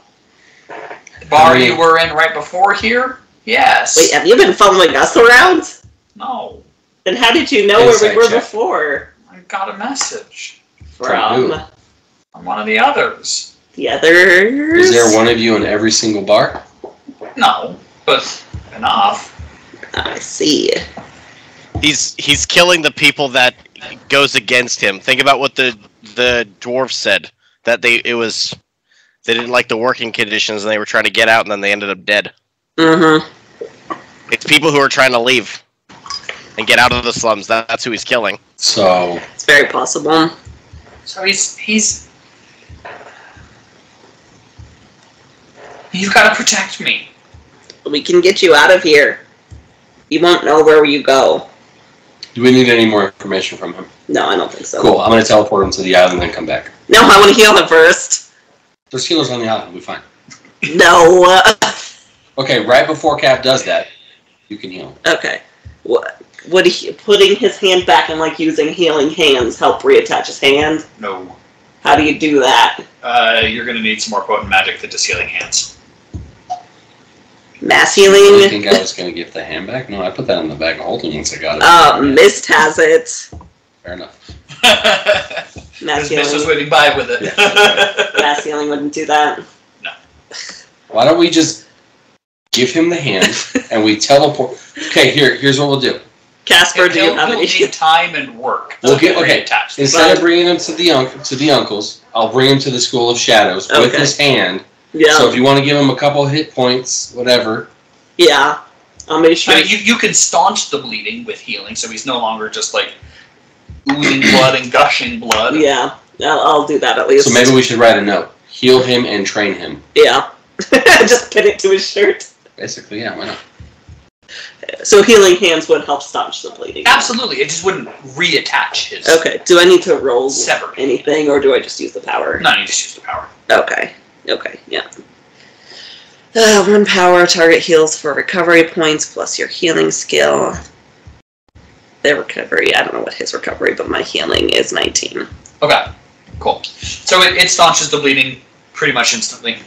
The bar you were in right before here? Yes. Wait, have you been following us around? No. Then how did you know where we were before? I got a message From who? from one of the others. The others? Is there one of you in every single bar? No, but enough. I see. He's killing the people that goes against him. Think about what the dwarves said, that they didn't like the working conditions and they were trying to get out and then they ended up dead. Mm-hmm. It's people who are trying to leave. and get out of the slums. That's who he's killing. So It's very possible. So he's. You've got to protect me. We can get you out of here. You won't know where you go. do we need any more information from him? No, I don't think so. Cool. I'm going to teleport him to the island and then come back. No, I want to heal him first. There's healers on the island. We'll be fine. No. Okay, right before Cap does that, you can heal him. Okay. Would putting his hand back and like using healing hands help reattach his hand? No. How do you do that? You're going to need some more potent magic than just healing hands. Mass You healing? think I was going to give the hand back? No, I put that in the bag of holding once I got it. Mist has it. Fair enough. Mass Mist was healing. waiting by with it. Mass healing wouldn't do that. Why don't we just give him the hand and we teleport? Okay, here's what we'll do. Casper, do you have He'll any? need time and work. We'll get reattached. Instead of bringing him to the uncles, I'll bring him to the School of Shadows with Okay. his hand. Yeah. So if you want to give him a couple hit points, whatever. Yeah. I'll make sure. I mean, you can staunch the bleeding with healing, so he's no longer just like oozing blood and gushing blood. Yeah. I'll do that at least. So maybe we should write a note. Heal him and train him. Yeah. Just pin it to his shirt. Basically, yeah, why not? So healing hands would help staunch the bleeding. Absolutely, it just wouldn't reattach his. Okay. Do I need to roll Sever. anything, or do I just use the power? No, you just use the power. Okay. Okay. Yeah. 1 power. Target heals for recovery points plus your healing skill. Their recovery. I don't know what his recovery, but my healing is 19. Okay, cool. So it staunches the bleeding pretty much instantly.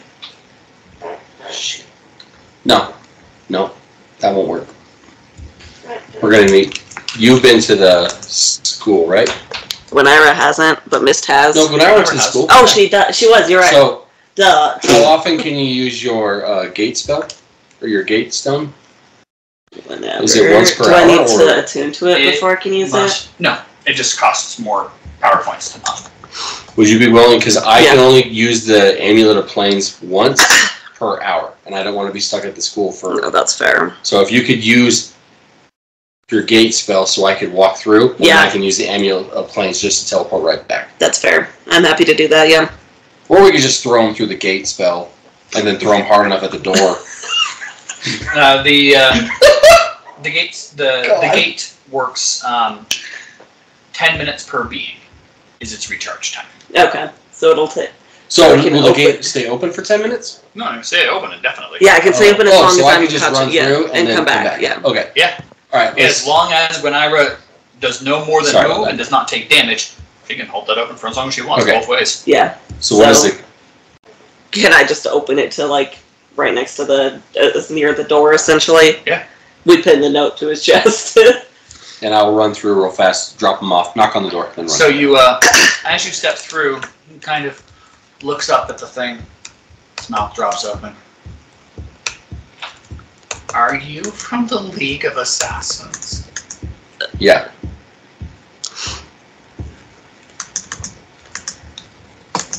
No, that won't work. We're gonna need. You've been to the school, right? Gwenira hasn't, but Mist has. No, when I went to the school. Oh, she does. She was. You're right. So, Duh. how often can you use your gate spell or your gate stone? Whenever. Is it once per Do I hour, need or- to attune to it before I can use it? No, it just costs more power points to not. Would you be willing? Because I Yeah. can only use the Amulet of Planes once per hour, and I don't want to be stuck at the school for. No, that's fair. So if you could use your gate spell, so I could walk through, and Yeah. I can use the Amulet of Planes just to teleport right back. That's fair. I'm happy to do that. Yeah. Or we could just throw him through the gate spell, and then throw him hard enough at the door. The gate works 10 minutes per being is its recharge time. Okay. So it'll take. So we can will the open- gate stay open for 10 minutes? No, I say open indefinitely. Yeah, I can stay open as long as so I I'm could just run touching. Yeah, through and then come back. Yeah. Okay. Yeah. All right. As long as Gwenira does no more than Sorry about move that. and does not take damage, she can hold that open for as long as she wants, Okay. both ways. Yeah. So what is it? Can I just open it to like right next to the near the door essentially? Yeah. We pin the note to his chest. And I will run through real fast, drop him off, knock on the door, then run. So you, as you step through, he kind of looks up at the thing. His mouth drops open. Are you from the League of Assassins? Yeah.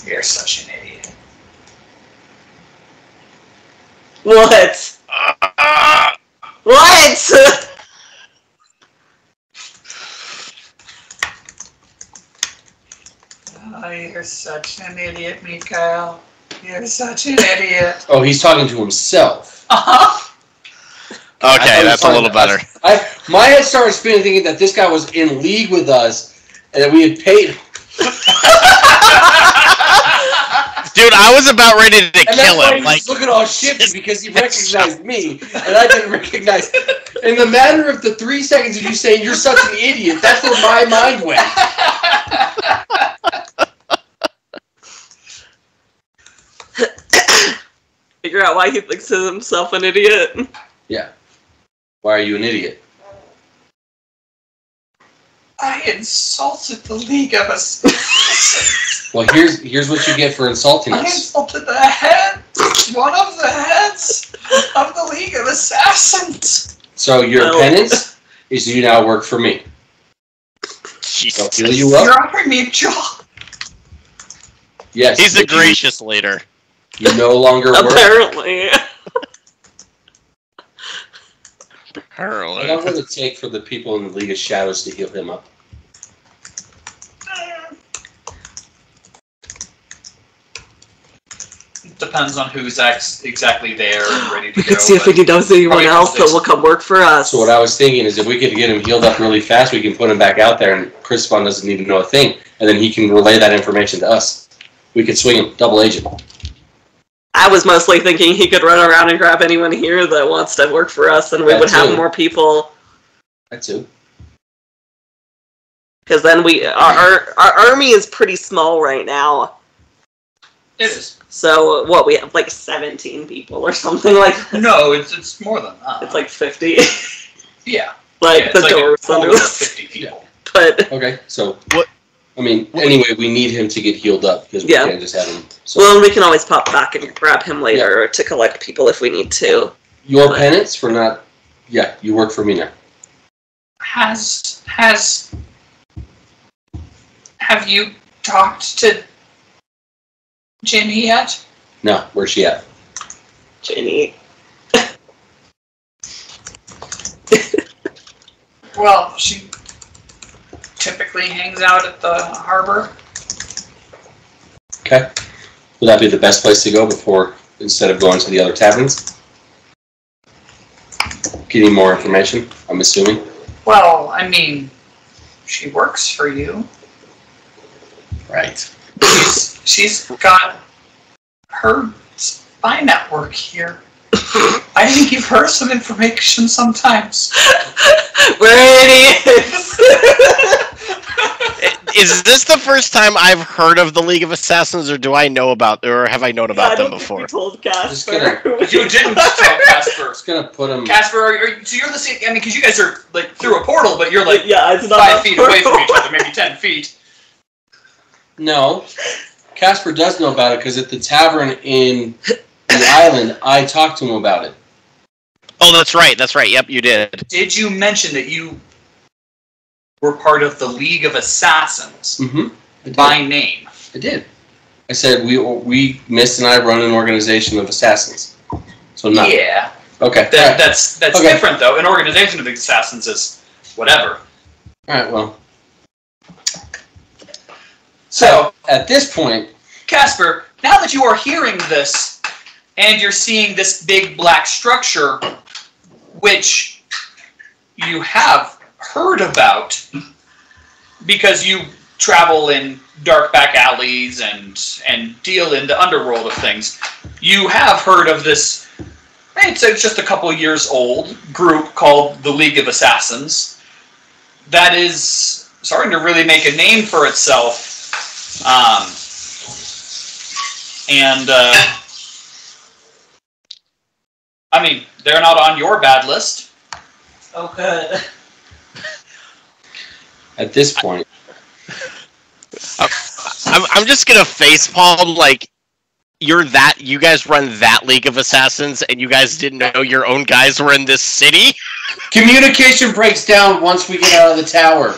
You're such an idiot. What? What? Oh, you're such an idiot, Mikhail. You're such an idiot. Oh, he's talking to himself. Uh-huh. I Okay, thought that's a he was little talking better. to- my head started spinning thinking that this guy was in league with us and that we had paid him. Dude, I was about ready to And that's kill why him. he Like, was looking all shifty because he recognized me and I didn't recognize him. In the matter of the 3 seconds of you saying you're such an idiot, that's where my mind went. Figure out why he thinks of himself an idiot. Yeah. Why are you an idiot? I insulted the League of Assassins. Well, here's what you get for insulting I us. insulted the head, one of the heads of the League of Assassins. So your Well- penance is you now work for me. Jesus. I'll heal you up. You're offering me a job. Yes. He's a but gracious leader. You no longer work. Apparently. How long will it take for the people in the League of Shadows to heal him up? Depends on who's exactly there and ready to We go. could see if he knows anyone probably else that will come work for us. So what I was thinking is if we could get him healed up really fast, we can put him back out there and Chris Vaughn doesn't need to know a thing. And then he can relay that information to us. We could swing him, double agent. I was mostly thinking he could run around and grab anyone here that wants to work for us, and we would have more people. That too. Because then our army is pretty small right now. It is. So what, we have like 17 people or something like that? No, it's more than that. It's like 50. Yeah. Like the it's doors like under over us. 50 people. But Okay, so What- I mean, anyway, we need him to get healed up because we can't just have him. So well, we can always pop back and grab him later to collect people if we need to. your penance for not, you work for me now. Have you talked to Ginny yet? No, where's she at? Jenny. Well, she typically hangs out at the harbor. Okay. Will that be the best place to go instead of going to the other taverns? Getting more information, I'm assuming. Well, I mean, she works for you. Right. She's got her spy network here. I can give her some information sometimes. We're idiots! Is this the first time I've heard of the League of Assassins, or do I know about, or have I known about them before? I told Casper. You didn't tell Casper. Just gonna put him. Casper, so you're the same. I mean, because you guys are like through a portal, but you're like it's not 5 feet away from each other, maybe 10 feet. No. Casper does know about it because at the tavern in the island, I talked to him about it. Oh, that's right. That's right. Yep, you did. Did you mention that you were part of the League of Assassins by name? I did. I said we Mist and I run an organization of assassins. So no. Yeah. Okay. That's different though. An organization of assassins is whatever. All right. Well. So at this point, Casper, now that you are hearing this and you're seeing this big black structure, which you have heard about because you travel in dark back alleys and deal in the underworld of things, you have heard of this, it's just a couple years old group called the League of Assassins that is starting to really make a name for itself. I mean, they're not on your bad list. Okay. at this point, I'm just gonna facepalm like you guys run that League of Assassins and you guys didn't know your own guys were in this city? communication breaks down once we get out of the tower.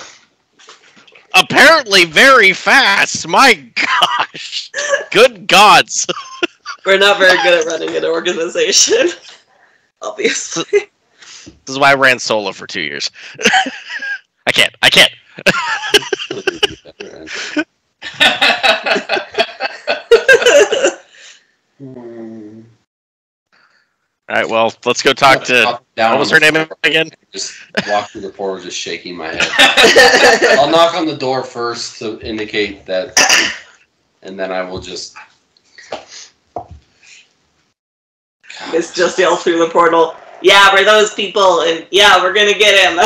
Apparently very fast. My gosh. Good gods. We're not very good at running an organization. Obviously. This is why I ran solo for 2 years. I can't. Alright, well, let's go talk to... What was her name again? Just walk through the portal, just shaking my head. I'll knock on the door first to indicate that, and then I will just... It's just yell through the portal. Yeah, we're those people, and yeah, we're gonna get him.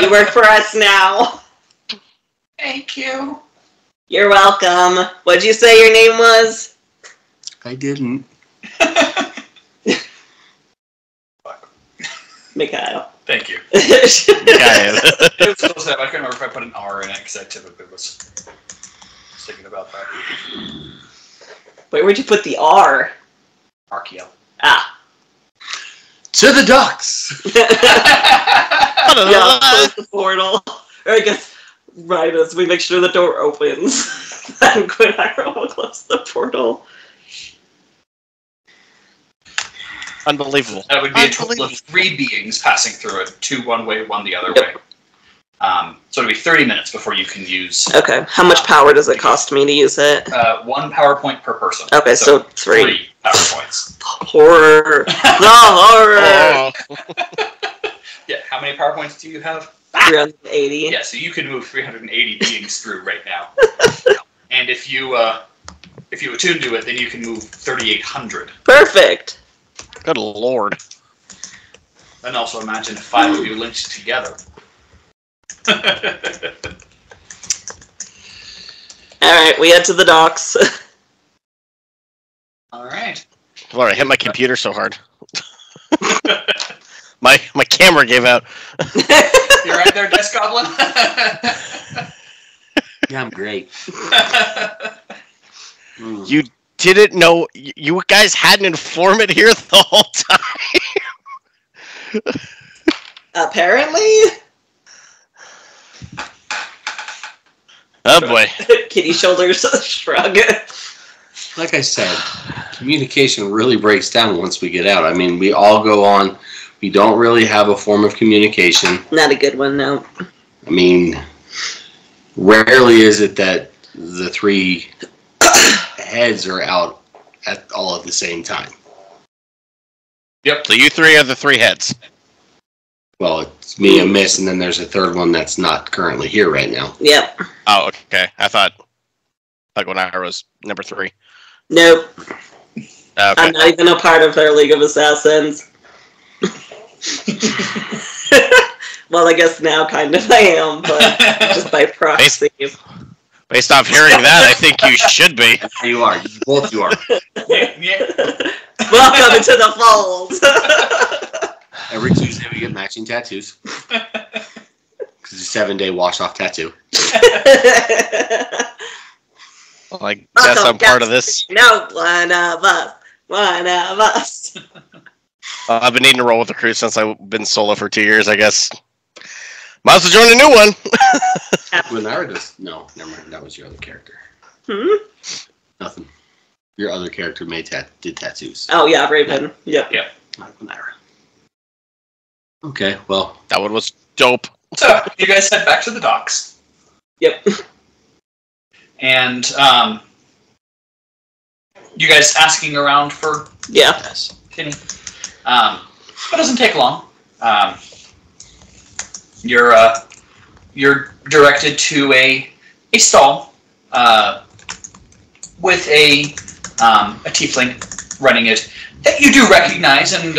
You work for us now. Thank you. You're welcome. What'd you say your name was? I didn't. Mikhail. Thank you. Mikhail. It was close enough. I couldn't remember if I put an R in it because I typically was thinking about that. Wait, where'd you put the R? Archeo. Ah. To the docks! Yeah, close the portal. Or I guess right as we make sure the door opens. Then Quinn will close the portal. Unbelievable. That would be a total of 3 beings passing through it. 2 one way, 1 the other way. So it'll be 30 minutes before you can use... Okay. How much power does it cost me to use it? 1 power point per person. Okay, so 3. 3 power points. Horror. The horror! Yeah, how many power points do you have? 380. Yeah, so you can move 380 beings through right now. And if you attune to it, then you can move 3,800. Perfect. Good lord. And also imagine 5 of you linked together. Alright, we head to the docks. Alright. Lord, I hit my computer so hard. my camera gave out. You're right there, Desk Goblin? Yeah, I'm great. You didn't know... You guys had an informant here the whole time? Apparently. Oh boy. Kitty shoulders shrug. Like I said, communication really breaks down once we get out. I mean, we all go on. We don't really have a form of communication. Not a good one, no. I mean, rarely is it that the 3 heads are out at all at the same time. Yep. So you 3 are the 3 heads. Well, it's me and Miss, and then there's a third one that's not currently here right now. Yep. Oh, okay. I thought like when I was number 3. Nope. Okay. I'm not even a part of their League of Assassins. Well, I guess now kind of I am, but just by proxy. Based off hearing that, I think you should be. You are. Both you are. Yeah. Welcome into the fold. Every Tuesday we get matching tattoos. Because it's a 7-day wash-off tattoo. Like, guess I'm part of this. No, one of us. One of us. I've been needing to roll with the crew since I've been solo for 2 years, I guess. Might as well join a new one. Lunara does... No, never mind. That was your other character. Nothing. Your other character did tattoos. Oh, yeah, Raven. Yep. Not Lunara. Okay, well... That one was dope. So, you guys head back to the docks. Yep. And, you guys asking around for... Yeah. Yes. Kenny. It doesn't take long. You're directed to a stall with a tiefling running it that you do recognize, and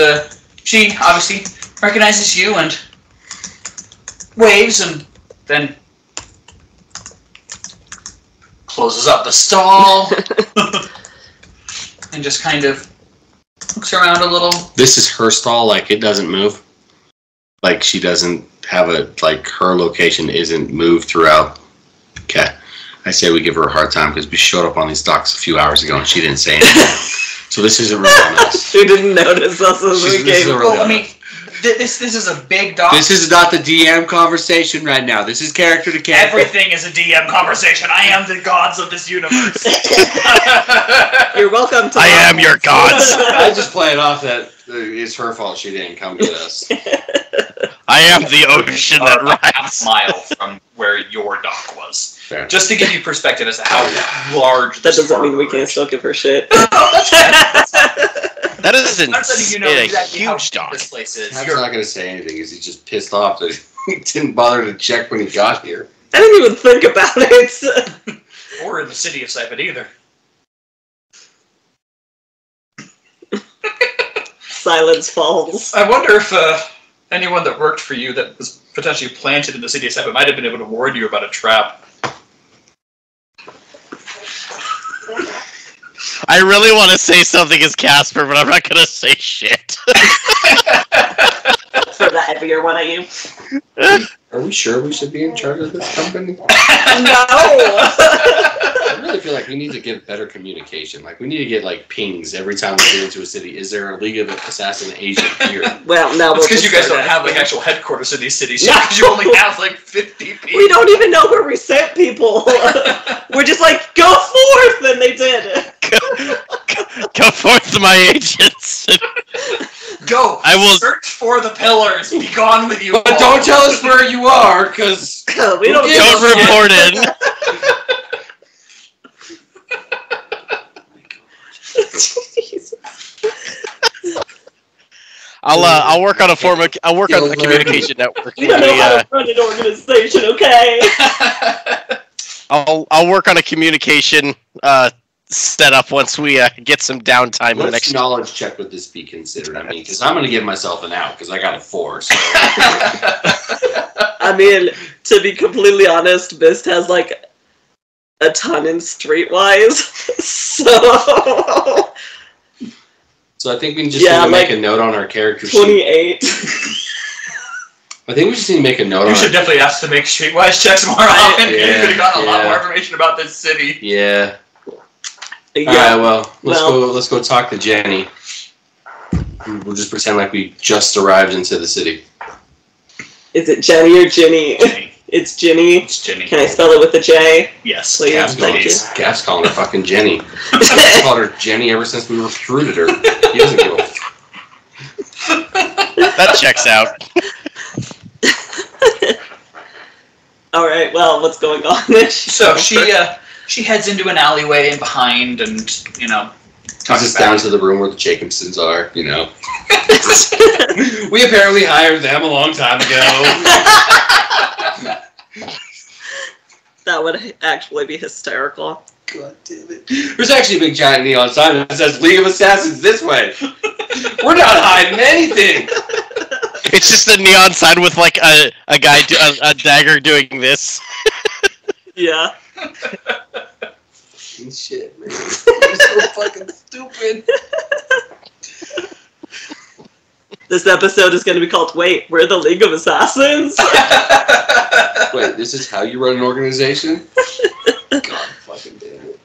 she obviously recognizes you and waves, and then closes up the stall and just kind of looks around a little. This is her stall, like it doesn't move? Like she doesn't have like her location isn't moved throughout? Okay. I say we give her a hard time because we showed up on these docks a few hours ago and she didn't say anything. So this isn't really on us. She didn't notice us as we came. Well, I mean, this is a big dock. This is not the DM conversation right now. This is character to character. Everything is a DM conversation. I am the gods of this universe. You're welcome to I am your gods. I just play it off that it's her fault she didn't come get us. I am the ocean that a half rises. mile from where your dock was. Fair. Just to give you perspective as to how large That this doesn't mean we harbor can't is. still give her shit. That is I'm letting you know a exactly how huge big dock. this place is. I'm not going to say anything because he's just pissed off that he didn't bother to check when he got here. I didn't even think about it. Or in the city of Sypetia either. Silence falls. I wonder if anyone that worked for you that was potentially planted in the city of Sypetia might have been able to warn you about a trap. I really want to say something as Casper, but I'm not going to say shit. For the heavier one at you. Are we sure we should be in charge of this company? No! I really feel like we need to get better communication. Like, we need to get, like, pings every time we get into a city. Is there a League of Assassin agent here? Well, no. It's because you guys don't have like actual headquarters in these cities. Because you only have like 50 people. We don't even know where we sent people. We're just like, go forth! And they did. Go forth, my agents. go. I will Search for the pillars. Be gone with you. But all. don't tell us where you are, because We don't don't report in. Jesus. I'll work on a communication network. We don't know how to run an organization, okay? I'll work on a communication setup once we get some downtime in the let's next. knowledge check would this be considered? I mean, because I'm going to give myself an out, because I got a 4. So. I mean, to be completely honest, Mist has like a ton in Streetwise, so So I think we just need to make a note on our character sheet. 28. I think we just need to make a note on You should definitely ask to make streetwise checks more often. Yeah, You could have gotten a lot yeah. more information about this city. Yeah. Yeah. Alright, well, let's go talk to Jenny. We'll just pretend like we just arrived into the city. Is it Jenny or Ginny? Jenny. It's Ginny. It's Jenny. Can I spell it with a J? Yes. Please. Cap's calling her fucking Jenny. I've called her Jenny ever since we recruited her. He doesn't give a That checks out. Alright, well, what's going on? So she heads into an alleyway and behind, and Takes us down to the room where the Jacobsons are, We apparently hired them a long time ago. That would actually be hysterical. God damn it. There's actually a big giant neon sign that says League of Assassins this way. We're not hiding anything. It's just a neon sign with like a guy, a dagger doing this. Yeah. Shit, man. You're so fucking stupid. This episode is going to be called, Wait, we're the League of Assassins? Wait, this is how you run an organization? God fucking damn it.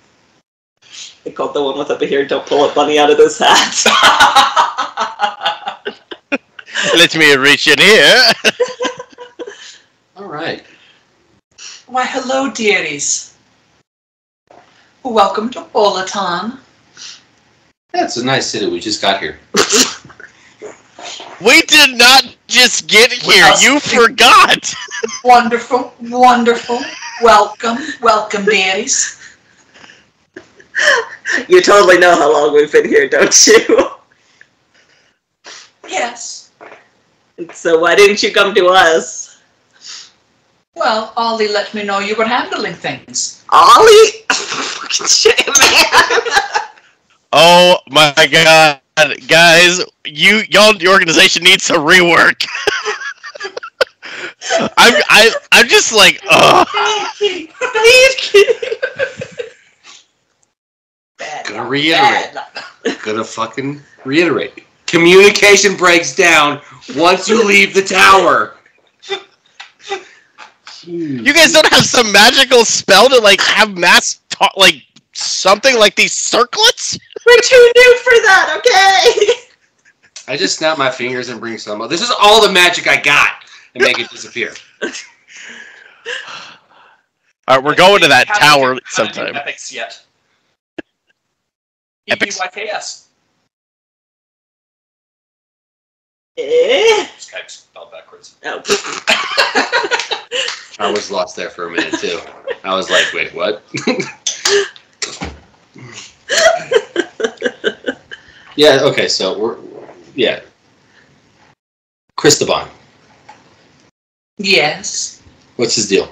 I called the one with up here, don't pull a bunny out of this hat. Let me reach in here. Alright. Why, hello, dearies. Welcome to Bolaton. That's a nice city. We just got here. We did not just get here. You forgot. Wonderful, wonderful. Welcome, dearies. You totally know how long we've been here, don't you? Yes. So why didn't you come to us? Well, Ollie let me know you were handling things. Ollie? Fucking shit, man. Oh my god, guys! Your organization needs to rework. I'm just like, ugh. Gonna reiterate. Gonna fucking reiterate. Communication breaks down once you leave the tower. You guys don't have some magical spell to like have mass talk, like something like these circlets? We're too new for that, okay? I just snap my fingers and bring some. This is all the magic I got and make it disappear. Alright, we're going to that tower Haven't sometime. do epics yet. Epics? EPYKS. Eh? Skype's spelled backwards. Oh. I was lost there for a minute too. I was like, wait, what? Yeah, okay, so yeah. Cristoban, Yes. what's his deal?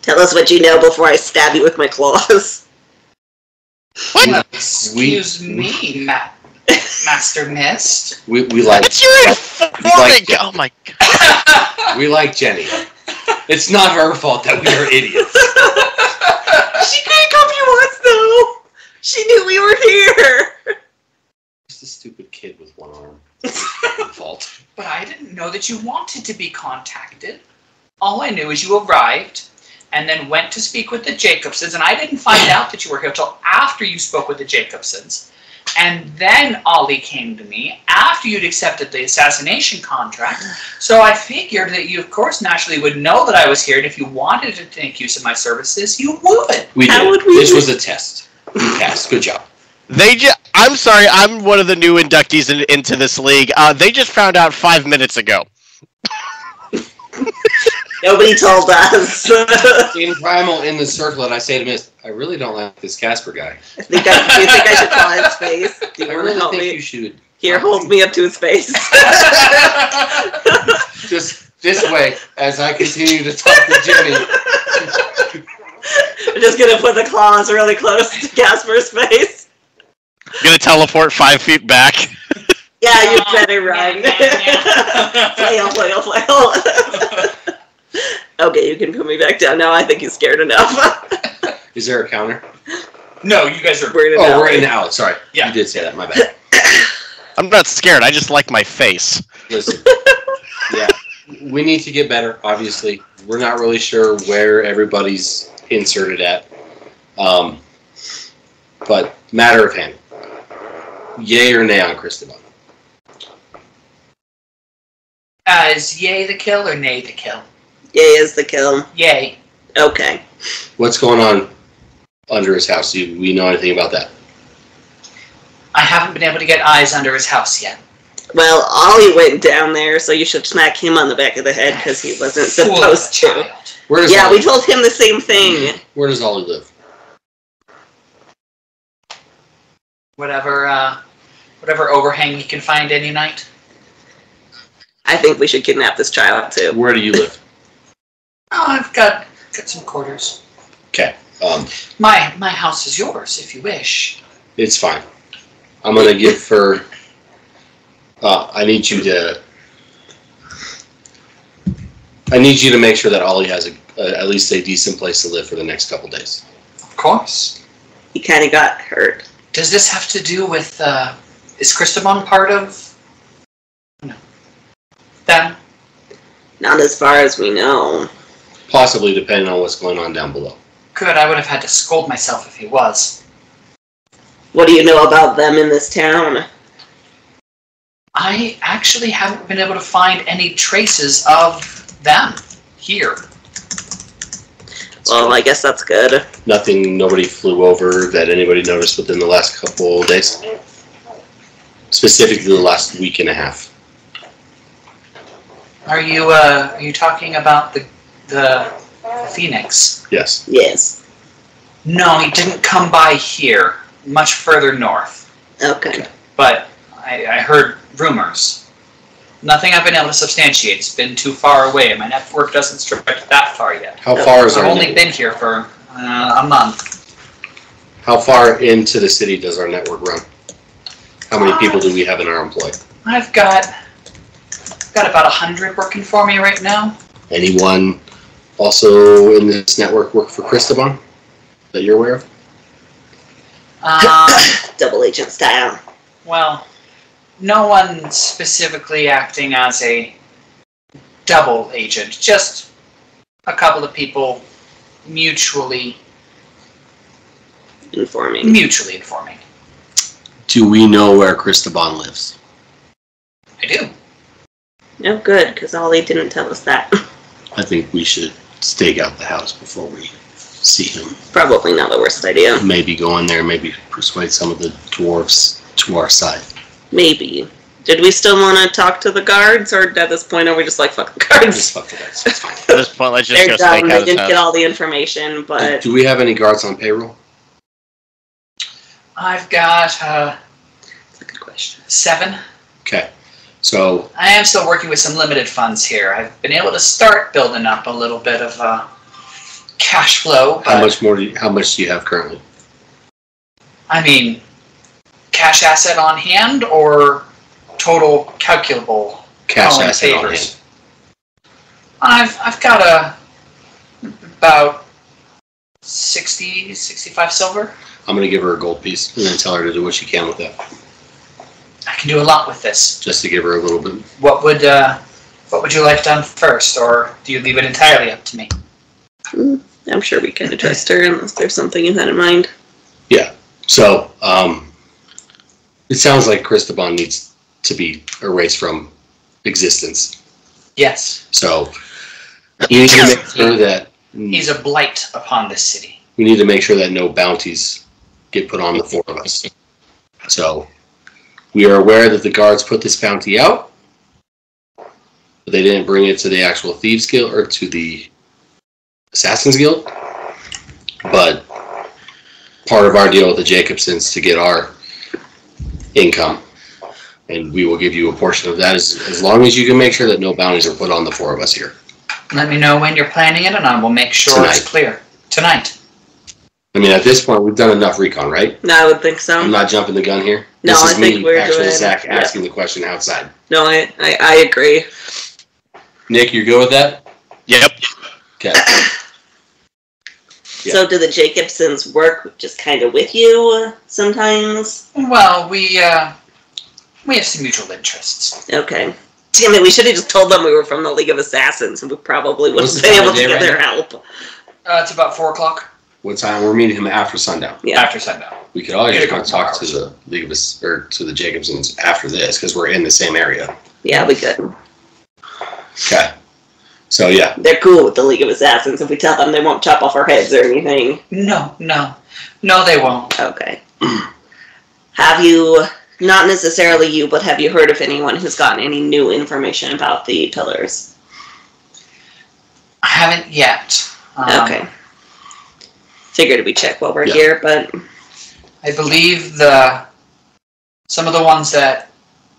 Tell us what you know before I stab you with my claws. What? Excuse me, Master Mist. We like It's your informant! Jenny. Oh my god. We like Jenny. It's not her fault that we are idiots. She couldn't come to us, though. She knew we were here. Just a stupid kid with one arm. Fault. But I didn't know that you wanted to be contacted. All I knew is you arrived and then went to speak with the Jacobsons, and I didn't find out that you were here till after you spoke with the Jacobsons. And then Ollie came to me after you'd accepted the assassination contract. So I figured that you, of course, naturally would know that I was here, and if you wanted to make use of my services, you would. We How did. would we- This was a test. We passed. Good job. I'm sorry, I'm one of the new inductees into this league. They just found out 5 minutes ago. Nobody told us. In Primal, in the circle, and I say to Mist, I really don't like this Casper guy. Do you think I should call his face? Do you I want really to help think me? you should. Here, hold me up to his face. Just this way, as I continue to talk to Jimmy. I'm just going to put the claws really close to Casper's face. I'm gonna teleport 5 feet back. Yeah, you better run. Flail. Okay, you can put me back down now. I think he's scared enough. Is there a counter? No, you guys are. We're in an Oh, alley. we're in the alley. Sorry. Yeah. You did say that. My bad. I'm not scared. I just like my face. Listen. Yeah. We need to get better, obviously. We're not really sure where everybody's inserted at. But matter of hand. Yay or nay on Cristobal? Is yay the kill or nay the kill? Yay is the kill. Yay. Okay. What's going on under his house? Do we know anything about that? I haven't been able to get eyes under his house yet. Well, Ollie went down there, so you should smack him on the back of the head because he wasn't supposed to. Child. Where does Yeah, Ollie, we told him the same thing. Where does Ollie live? Whatever overhang he can find any night. I think we should kidnap this child, too. Where do you live? Oh, I've got some quarters. Okay. My house is yours if you wish. It's fine. I'm gonna give her. I need you to make sure that Ollie has at least a decent place to live for the next couple days. Of course. He kind of got hurt. Does this have to do with? Is Cristobal part of? No. Them? Not as far as we know. Possibly, depending on what's going on down below. Good. I would have had to scold myself if he was. What do you know about them in this town? I actually haven't been able to find any traces of them here. Well, I guess that's good. Nobody flew over that anybody noticed within the last couple days. Specifically, the last week and a half. Are you talking about the Phoenix? Yes. Yes. No, he didn't come by here. Much further north. Okay. But I heard rumors. Nothing I've been able to substantiate. It's been too far away, and my network doesn't stretch that far yet. How far is I've our only network? been here for a month. How far into the city does our network run? How many people do we have in our employ? I've got about 100 working for me right now. Anyone also in this network work for Cristobal that you're aware of? Double agent style. Well, no one specifically acting as a double agent. Just a couple of people mutually Informing. informing. Do we know where Cristobal lives? I do. No, good, because Ollie didn't tell us that. I think we should stake out the house before we see him. Probably not the worst idea. Maybe go in there, maybe persuade some of the dwarves to our side. Maybe. Did we still want to talk to the guards, or at this point are we just like, fuck the guards? Just fuck the guys. It's fine. At this point, let's just They're go dumb, stake they out his didn't house. get all the information, but... Do we have any guards on payroll? I've got That's a good question. 7. Okay. So, I am still working with some limited funds here. I've been able to start building up a little bit of cash flow. how But, much do you have currently? I mean, cash asset on hand or total calculable Cash calling asset on favors? hand. I've got about 65 silver. I'm going to give her a gold piece and then tell her to do what she can with that. I can do a lot with this. Just to give her a little bit. What would you like done first, or do you leave it entirely up to me? I'm sure we kind of trust her, unless there's something you had in mind. Yeah. So, it sounds like Cristobal needs to be erased from existence. Yes. So, you need to make sure that He's a blight upon this city. we need to make sure that no bounties get put on the 4 of us. So, we are aware that the guards put this bounty out, but they didn't bring it to the actual Thieves Guild, or to the Assassins Guild. But part of our deal with the Jacobsons to get our income, and we will give you a portion of that as long as you can make sure that no bounties are put on the 4 of us here. Let me know when you're planning it, and I will make sure it's clear. Tonight. I mean, at this point, we've done enough recon, right? No, I would think so. I'm not jumping the gun here. No, this is I think we're actual doing... Zach asking the question outside. No, I agree. Nick, you're good with that? Yep. Okay. Yeah. So do the Jacobsons work just kind of with you sometimes? Well, we have some mutual interests. Okay. Damn it, we should have just told them we were from the League of Assassins, and we probably wouldn't have been able to get their help. It's about 4 o'clock. What time? We're meeting him after sundown. Yeah. After sundown. We could always go talk to the League of to the Jacobsons after this, because we're in the same area. Yeah, we could. Okay. So, yeah. They're cool with the League of Assassins. If we tell them, they won't chop off our heads or anything. No, they won't. Okay. Have you, not necessarily you, but have you heard of anyone who's gotten any new information about the pillars? I haven't yet. Okay. Figured we check while we're here, but... I believe some of the ones that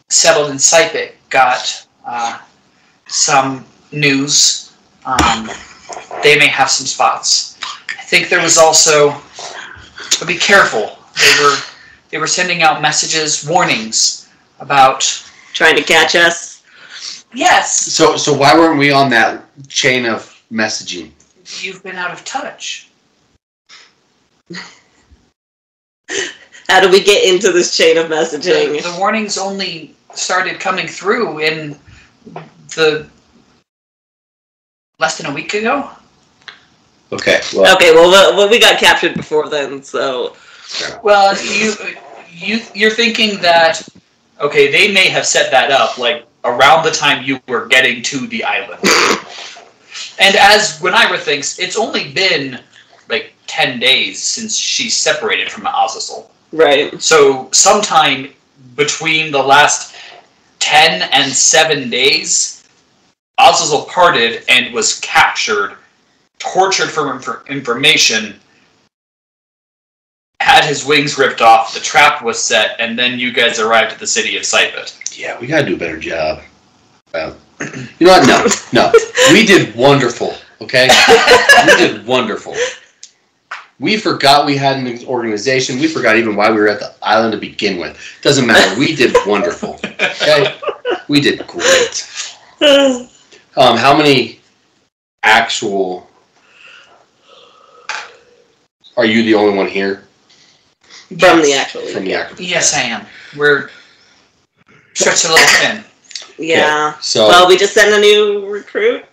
settled in Sypetia got some news. They may have some spots. I think there was also... But be careful. They were sending out messages, warnings about... Trying to catch us? Yes! So why weren't we on that chain of messaging? You've been out of touch. How do we get into this chain of messaging? The warnings only started coming through in less than a week ago. Okay. Well, we got captured before then, so... Well, you're thinking that, okay, they may have set that up, like, around the time you were getting to the island. And as Gwenira thinks, it's only been, like, 10 days since she separated from Azazel. Right. So sometime between the last 10 and 7 days, Azazel parted and was captured, tortured for information, had his wings ripped off, the trap was set, and then you guys arrived at the city of Sypetia. Yeah, we gotta do a better job. You know what? No. We did wonderful, okay? We did wonderful. We forgot we had an organization. We forgot even why we were at the island to begin with. Doesn't matter. We did wonderful. Okay? We did great. How many actual... Are you the only one here? From the actual... Yes, I am. We're stretched a little thin. Yeah. Okay, so... Well, we just sent a new recruit.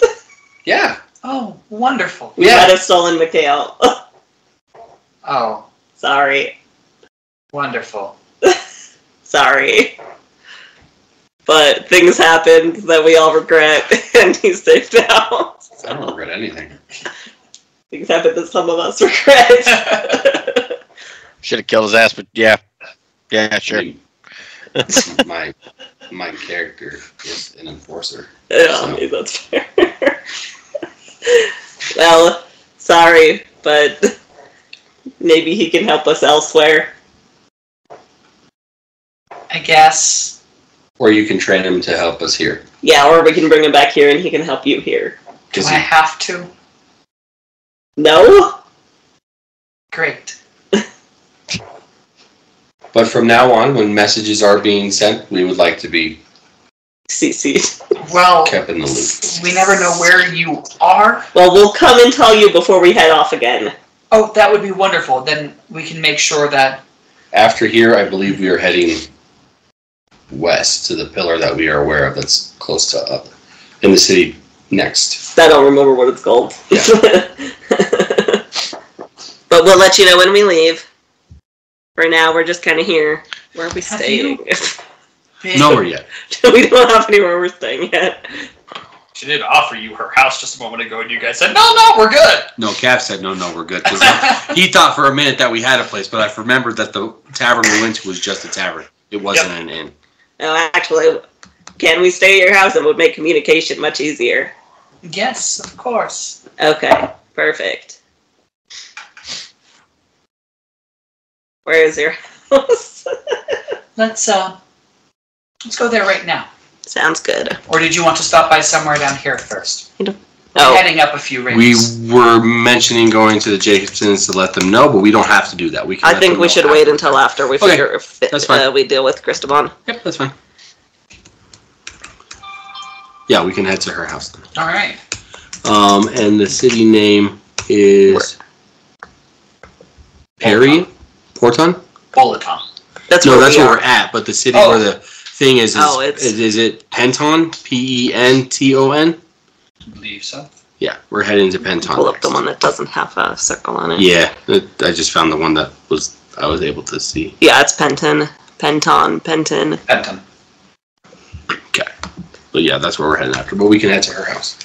Yeah. Oh, wonderful. We might have stolen Mikhail. Oh. Sorry. Wonderful. Sorry. But things happened that we all regret, and he saved out. I don't regret anything. Things happened that some of us regret. Should have killed his ass, but yeah. Yeah, sure. My character is an enforcer. Yeah, so. I mean, that's fair. Well, sorry, but maybe he can help us elsewhere. I guess. Or you can train him to help us here. Yeah, or we can bring him back here and he can help you here. Do I have to? No? Great. But from now on, when messages are being sent, we would like to be CC'd. Well, kept in the loop. We never know where you are. Well, we'll come and tell you before we head off again. Oh, that would be wonderful. Then we can make sure that... After here, I believe we are heading west to the pillar that we are aware of that's close to up in the city next. I don't remember what it's called. Yeah. But we'll let you know when we leave. For now, we're just kind of here. Where are we staying? Nowhere yet. We don't have anywhere we're staying yet. She did offer you her house just a moment ago, and you guys said, no, we're good. No, Cav said, no, we're good. 'Cause he thought for a minute that we had a place, but I remembered that the tavern we went to was just a tavern. It wasn't an inn. No, actually, can we stay at your house? It would make communication much easier. Yes, of course. Okay, perfect. Where is your house? Let's go there right now. Sounds good. Or did you want to stop by somewhere down here first? No. We're heading up a few rings. We were mentioning going to the Jacobsons to let them know, but we don't have to do that. We can. I think we should wait until after we figure if we deal with Cristobal. Yep, that's fine. Yeah, we can head to her house then. All right. And the city name is Perry? Porton? Bolaton. That's where we are. we're at, but the city where the thing is it Penton? Penton? I believe so. Yeah, we're heading to Penton. Pull up the one that doesn't have a circle on it. Yeah, I just found the one that I was able to see. Yeah, it's Penton. Penton. Okay. But yeah, that's where we're heading after. But we can head to her house.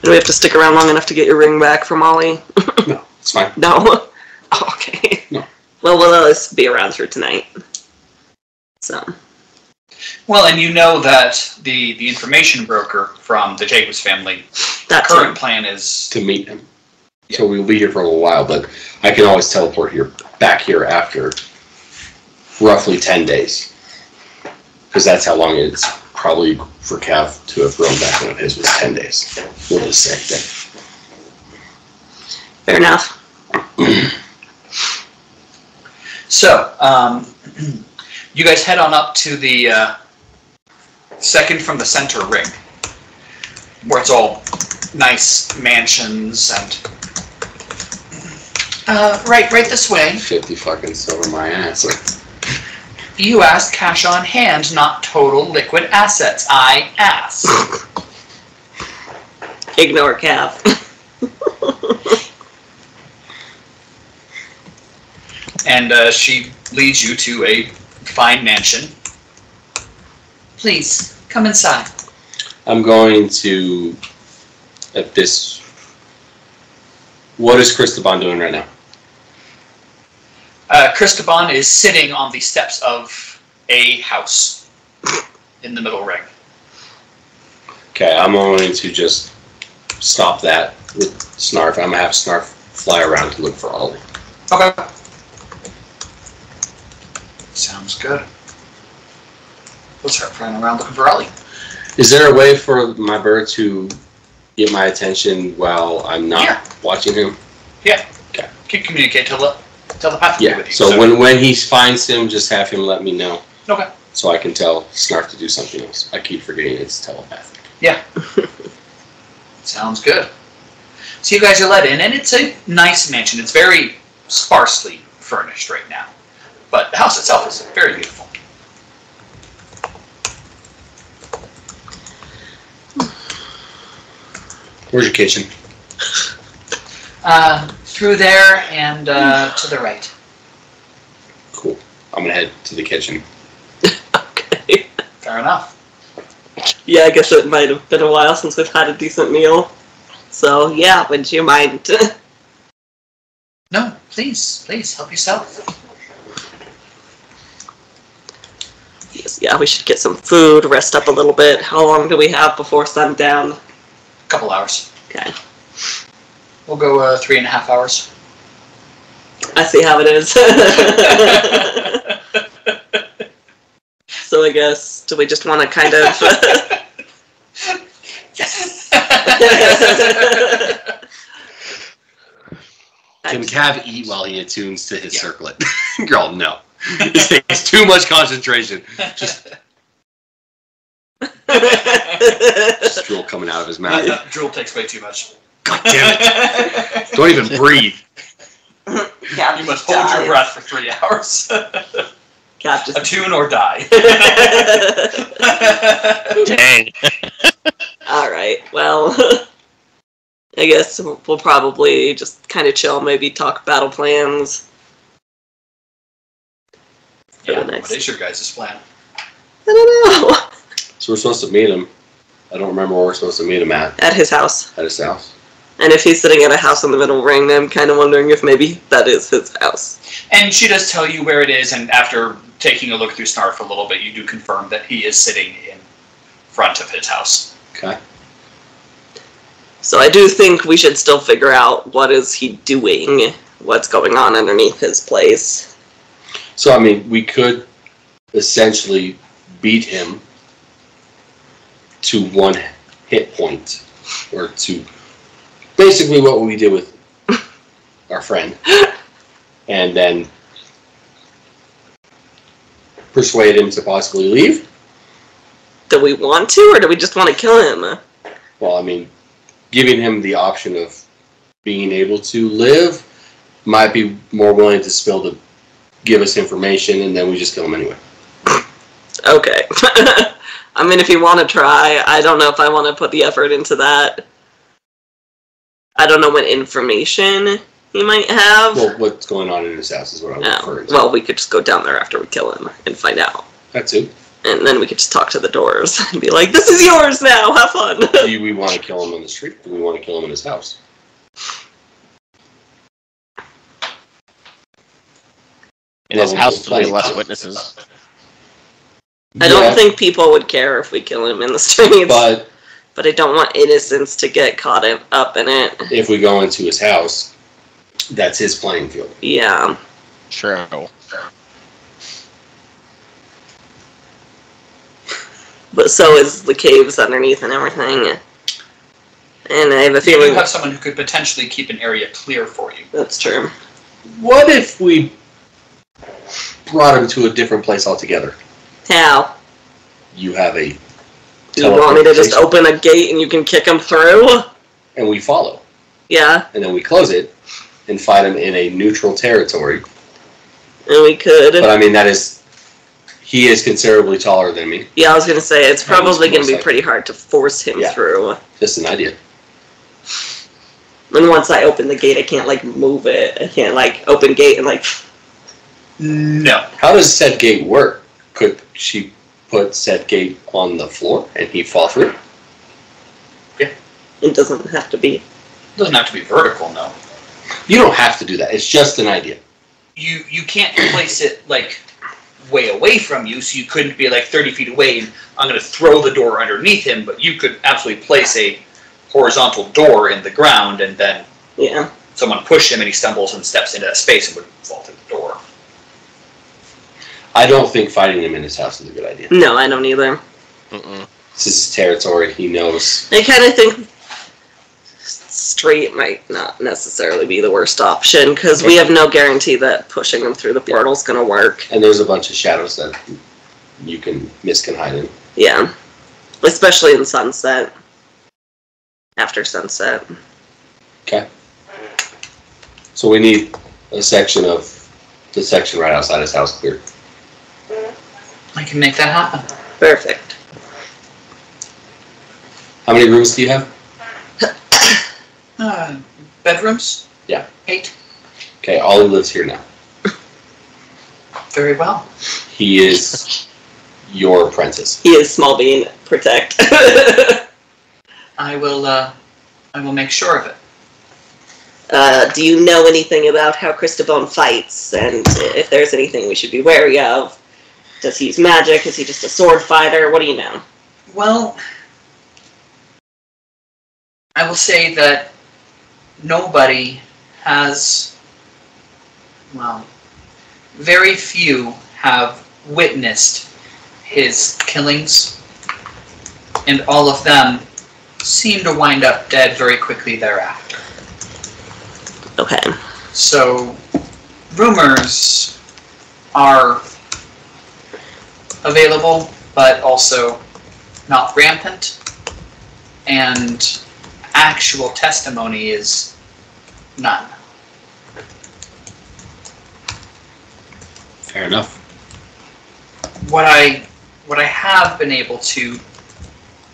Do we have to stick around long enough to get your ring back from Ollie? No, it's fine. No? Oh, okay. No. Well, we'll at least be around through tonight. So. Well, and you know that the information broker from the Jacobs family, the current plan is to meet him. Yeah. So we'll be here for a little while, but I can always teleport back here after roughly 10 days. Because that's how long it's probably for Cav to have grown back when his was 10 days. We'll just say that. Fair enough. So, you guys head on up to the second from the center ring, where it's all nice mansions and right this way. 50 fucking silver my ass. You asked cash on hand, not total liquid assets. I asked. Ignore Cav. And she leads you to a fine mansion. Please, come inside. I'm going to, at this, what is Cristobal doing right now? Cristobal is sitting on the steps of a house in the middle ring. Okay, I'm going to just stop that with Snarf. I'm going to have Snarf fly around to look for Ollie. Okay. Sounds good. We'll start flying around looking for Ollie. Is there a way for my bird to get my attention while I'm not watching him? Yeah. Okay. Can communicate telepathically with you. So when he finds him, just have him let me know. Okay. So I can tell Snarf to do something else. I keep forgetting it's telepathic. Yeah. Sounds good. So you guys are let in, and it's a nice mansion. It's very sparsely furnished right now. But the house itself is very beautiful. Where's your kitchen? Through there and to the right. Cool. I'm going to head to the kitchen. Okay. Fair enough. Yeah, I guess it might have been a while since we've had a decent meal. So, yeah, would you mind? No, please help yourself. Yes, yeah, we should get some food, rest up a little bit. How long do we have before sundown? A couple hours. Okay. We'll go 3.5 hours. I see how it is. So I guess, do we just want to kind of... Yes! Can Cav eat while he attunes to his circlet? Girl, no. It takes too much concentration. Just drool coming out of his mouth. Drool takes way too much. God damn it. Don't even breathe. You must hold your breath for 3 hours. Cap just Attune or die. Dang. Alright, well, I guess we'll probably just kind of chill, maybe talk battle plans. Yeah, what is your guys' plan? I don't know. So we're supposed to meet him. I don't remember where we're supposed to meet him at. At his house. At his house. And if he's sitting at a house in the middle ring, I'm kind of wondering if maybe that is his house. And she does tell you where it is, and after taking a look through Snarf a little bit, you do confirm that he is sitting in front of his house. Okay. So I do think we should still figure out what is he doing, what's going on underneath his place. So, I mean, we could essentially beat him to 1 hit point, or to basically what we did with our friend, and then persuade him to possibly leave. Do we want to, or do we just want to kill him? Well, I mean, giving him the option of being able to live might be more willing to spill to give us information, and then we just kill him anyway. Okay. I mean, if you want to try, I don't know if I want to put the effort into that. I don't know what information he might have. Well, what's going on in his house is what I'm referring to. Well, we could just go down there after we kill him and find out. That too. And then we could just talk to the doors and be like, this is yours now, have fun. Do we want to kill him on the street? Do we want to kill him in his house? In his house, there'll be less witnesses. I don't think people would care if we kill him in the streets. But I don't want innocents to get caught up in it. If we go into his house, that's his playing field. Yeah. True. But so is the caves underneath and everything. And I have a feeling... You do have someone who could potentially keep an area clear for you. That's true. What if we brought him to a different place altogether? How? You have a... You want me to just open a gate and you can kick him through? And we follow. Yeah. And then we close it and fight him in a neutral territory. And we could. But I mean, he is considerably taller than me. Yeah, I was going to say, it's probably going to be pretty hard to force him through. Just an idea. And once I open the gate, I can't, like, move it. I can't, like, open gate and, like... No. How does said gate work? Could she put said gate on the floor and he fall through? Yeah. It doesn't have to be. It doesn't have to be vertical, no. You don't have to do that. It's just an idea. You can't place it, like, way away from you, so you couldn't be, like, 30 feet away and I'm going to throw the door underneath him, but you could absolutely place a horizontal door in the ground and then someone push him and he stumbles and steps into that space and would fall through the door. I don't think fighting him in his house is a good idea. No, I don't either. This is his territory. He knows. I kind of think straight might not necessarily be the worst option, because we have no guarantee that pushing him through the portal is going to work. And there's a bunch of shadows that you can hide in. Yeah. Especially in sunset. After sunset. Okay. So we need a section of the section right outside his house cleared. I can make that happen. Perfect. How many rooms do you have? Bedrooms? Yeah. 8. Okay, Ollie lives here now. Very well. He is your apprentice. He is small bean. Protect. I will make sure of it. Do you know anything about how Christabone fights, and if there's anything we should be wary of? Does he use magic? Is he just a sword fighter? What do you know? Well, I will say that nobody has, well, very few have witnessed his killings, and all of them seem to wind up dead very quickly thereafter. Okay. So, rumors are available, but also not rampant, and actual testimony is none. Fair enough. What I have been able to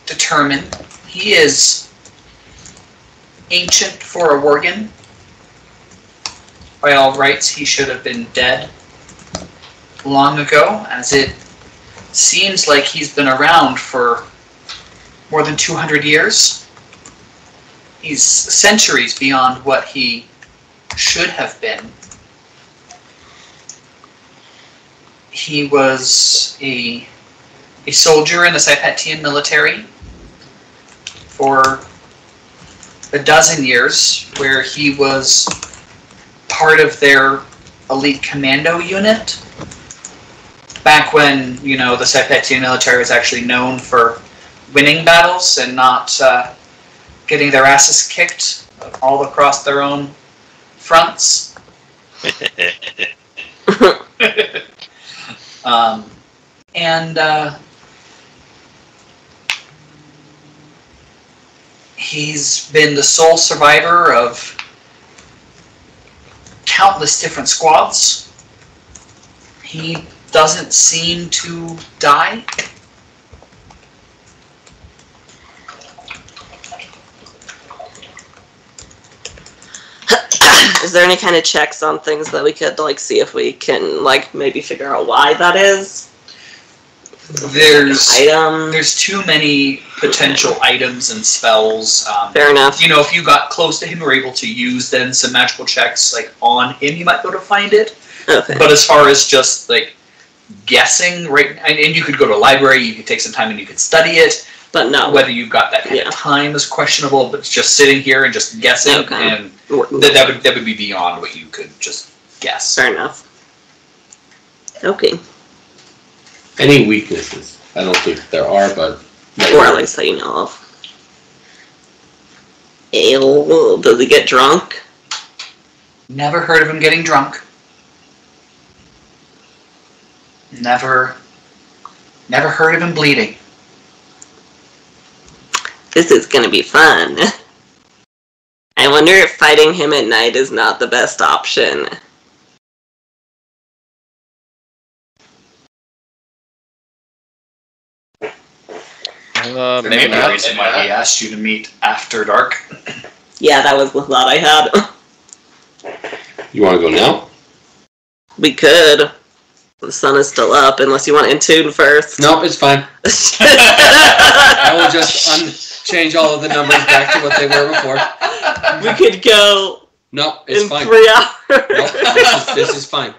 determine, he is ancient for a Worgen. By all rights, he should have been dead long ago, as it seems like he's been around for more than 200 years. He's centuries beyond what he should have been. He was a soldier in the Sypetian military for a dozen years, where he was part of their elite commando unit. Back when, you know, the Sypetian military was actually known for winning battles and not getting their asses kicked all across their own fronts. He's been the sole survivor of countless different squads. He doesn't seem to die. Is there any kind of checks on things that we could, like, see if we can, like, maybe figure out why that is? There's too many potential items and spells. Fair enough. You know, if you got close to him or able to use then some magical checks like on him, you might be able to find it. Okay. But as far as just like guessing, right? And you could go to a library, you could take some time and you could study it. But no. Whether you've got that kind of time is questionable. But just sitting here and just guessing, and that would be beyond what you could just guess. Fair enough. Okay. Any weaknesses? I don't think there are, but... Or at least that you know of. Ale, does he get drunk? Never heard of him getting drunk. Never heard of him bleeding. This is gonna be fun. I wonder if fighting him at night is not the best option. Maybe not. Reason why he asked you to meet after dark. Yeah, that was the thought I had. You want to go now? We could. The sun is still up, unless you want to intune first. Nope, it's fine. I will just change all of the numbers back to what they were before. We could go Nope, it's in fine. 3 hours. Nope, this is fine.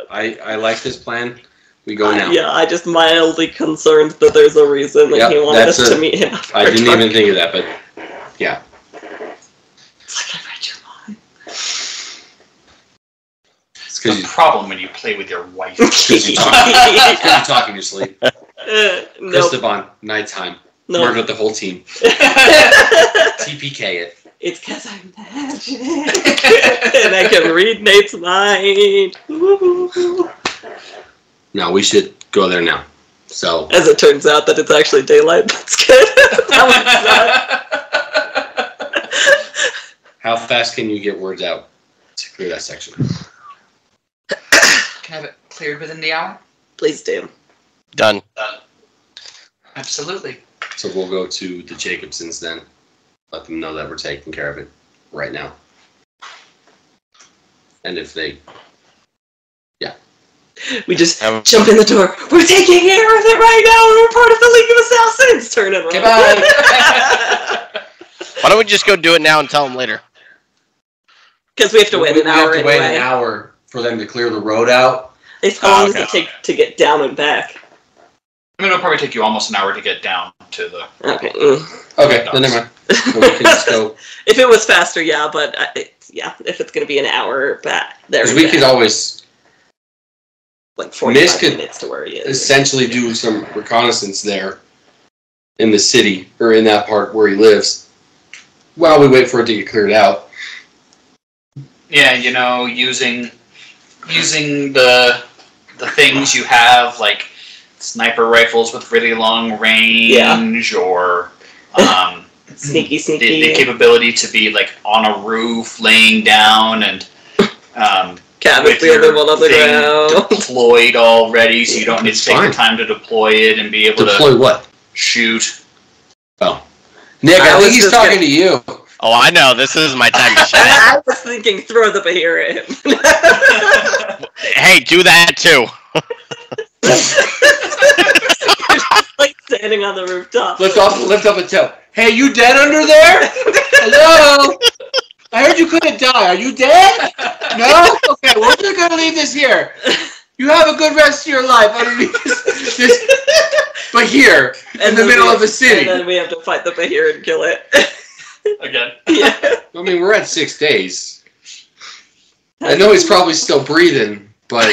I like this plan. We go now. Yeah, I just mildly concerned that there's a reason that he wanted us to meet him. I didn't even think of that, but yeah. It's like I read your mind. It's The problem when you play with your wife. because you talk in your sleep. Nope. Esteban, nighttime. Nope. Murdered the whole team. TPK it. It's because I'm magic. And I can read Nate's mind. No, we should go there now. So, As it turns out that it's actually daylight, that's good. That how fast can you get words out to clear that section? Can I have it cleared within the hour? Please do. Done. Absolutely. So we'll go to the Jacobsons then. Let them know that we're taking care of it right now. And if they... We just jump in the door. We're taking care of it right now. We're part of the League of Assassins. Turn it around. Why don't we just go do it now and tell them later? Because we have to wait an hour We have to anyway. wait an hour for them to clear the road out. How long does it take to get down and back? I mean, it'll probably take you almost an hour to get down to the... Okay. Okay, then never mind. So we can just go. If it was faster, yeah, but if it's going to be an hour back there. Because we could always like 45 could minutes to where he is. essentially do some reconnaissance there in the city, or in that part where he lives, while we wait for it to get cleared out. Yeah, you know, using the things you have, like sniper rifles with really long range, or sneaky. The capability to be like on a roof, laying down, and with the other one on the ground. Deployed already, so you don't need to take the time to deploy it and be able to deploy what? Shoot. Oh, Nick, I think he's talking to you. Oh, I know. This is my time to shine. I was thinking throw the beer at him. Hey, do that too. Like standing on the rooftop. Lift up a toe. Hey, you dead under there? Hello? I heard you couldn't die. Are you dead? No? Okay, we're just going to leave this here. You have a good rest of your life underneath this but here, in the middle of a city. And then we have to fight the Bahir and kill it. Again. Yeah. I mean, we're at 6 days. I know he's probably still breathing, but...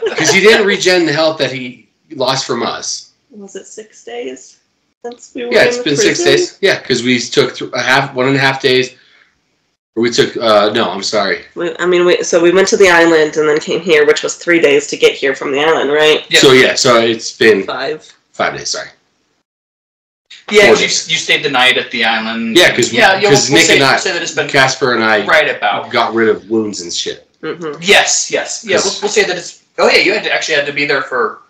Because he didn't regen the health that he lost from us. Was it 6 days since we were Yeah, in it's the been prison? 6 days. Yeah, because we took 1.5 days. Or we took, no, I'm sorry. So we went to the island and then came here, which was 3 days to get here from the island, right? Yeah. So it's been 5 days, sorry. Yeah, you stayed the night at the island. Yeah, because Nick and I, say that it's been Casper and I right about. got rid of wounds and shit. Mm-hmm. Yes. Yeah, we'll say that it's... Oh, yeah, you actually had to be there for...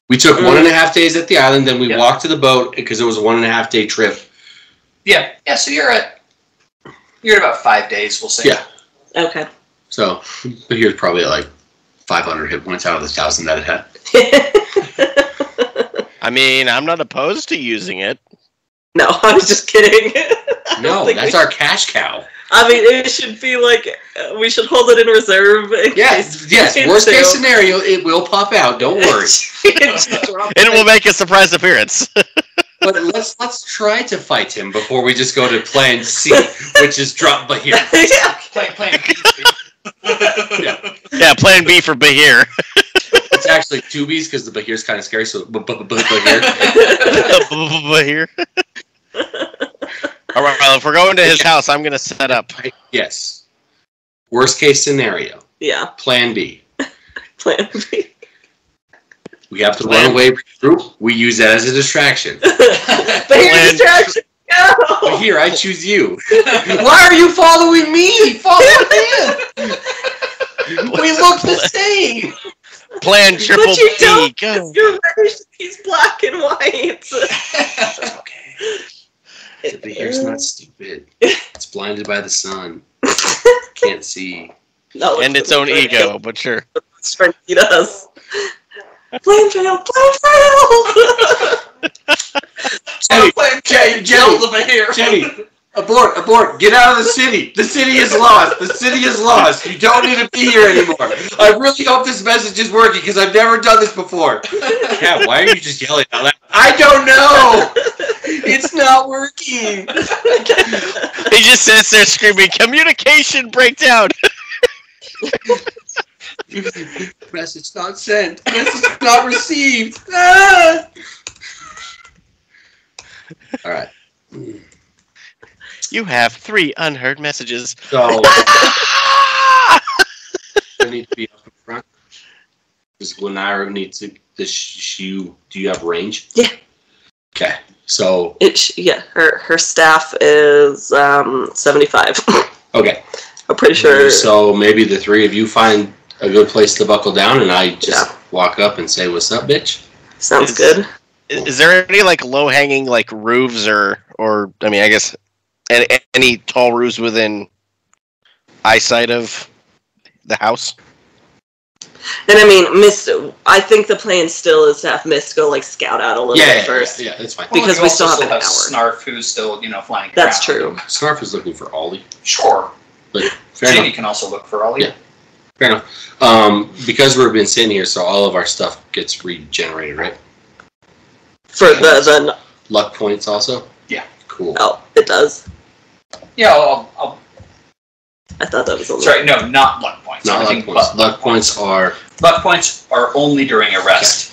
We took 1.5 days at the island, then we walked to the boat because it was a 1.5 day trip. Yeah, so you're at about 5 days, we'll say. Yeah. Okay. So, but here's probably like 500 hit points out of the 1,000 that it had. I mean, I'm not opposed to using it. No, I was just kidding. No, that's our cash cow. I mean, it should be like, we should hold it in reserve. Yes. Worst case scenario, it will pop out. Don't worry. It will make a surprise appearance. But let's try to fight him before we just go to plan C, which is drop Bahir. Yeah. Plan B. Yeah, plan B for Bahir. It's actually 2 B's because the Bahir's kind of scary, so Bahir. Bahir. All right, well, if we're going to his house, I'm going to set up. Yes. Worst case scenario. Yeah. Plan B. Plan B. We have to run away group. We use that as a distraction. Bahir distraction. Go. Bahir, I choose you. Why are you following me? Follow him. We look the same. Plan triple But you B. don't. Go. You're he's black and white. Okay. The Bahir's not stupid. It's blinded by the sun. Can't see. No, And its own ego, but sure. Strength he does. Plan failed. Jenny, abort, get out of the city. The city is lost. You don't need to be here anymore. I really hope this message is working because I've never done this before. Yeah, why are you just yelling out loud? I don't know. It's not working. He just sits there screaming, communication breakdown. Message not sent. Message not received. Ah! All right. You have 3 unheard messages. So I need to be up in front. Because Glenira needs to. Do you have range? Yeah. Okay. So her staff is 75. Okay. I'm pretty sure. So maybe the 3 of you find a good place to buckle down, and I just walk up and say, "What's up, bitch?" Sounds good. Is there any like low hanging like roofs or I mean I guess any tall roofs within eyesight of the house? And I mean, I think the plan still is to have Mist go like scout out a little bit first. Yeah, that's fine. Because we still have an hour. Snarf, who's still flying. That's around. true. Snarf is looking for Ollie. Sure. But fair Jenny enough. can also look for Ollie. Yeah. Fair enough. Because we've been sitting here, so all of our stuff gets regenerated, right? For the luck points also. Yeah. Cool. Oh, it does. Yeah, I'll I thought that was a little. sorry, no, not luck points. Not luck points. Luck points are. Luck points are only during a rest.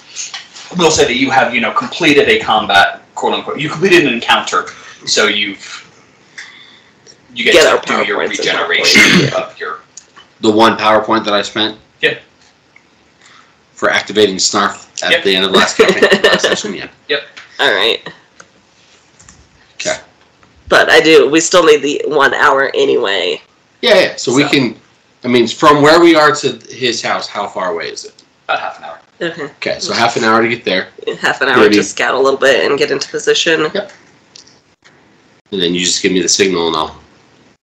Okay. We'll say that you have, completed a combat, quote unquote. You completed an encounter, so you get to do your regeneration of your. The 1 power point that I spent. Yeah. For activating Snarf at the end of the last session. Yeah. Yep. All right. Okay. But we still need the 1 hour anyway. Yeah. So we can. I mean, from where we are to his house, how far away is it? About half an hour. Okay. Okay, so half an hour to get there. Half an hour to scout a little bit and get into position. Yep. And then you just give me the signal and I'll...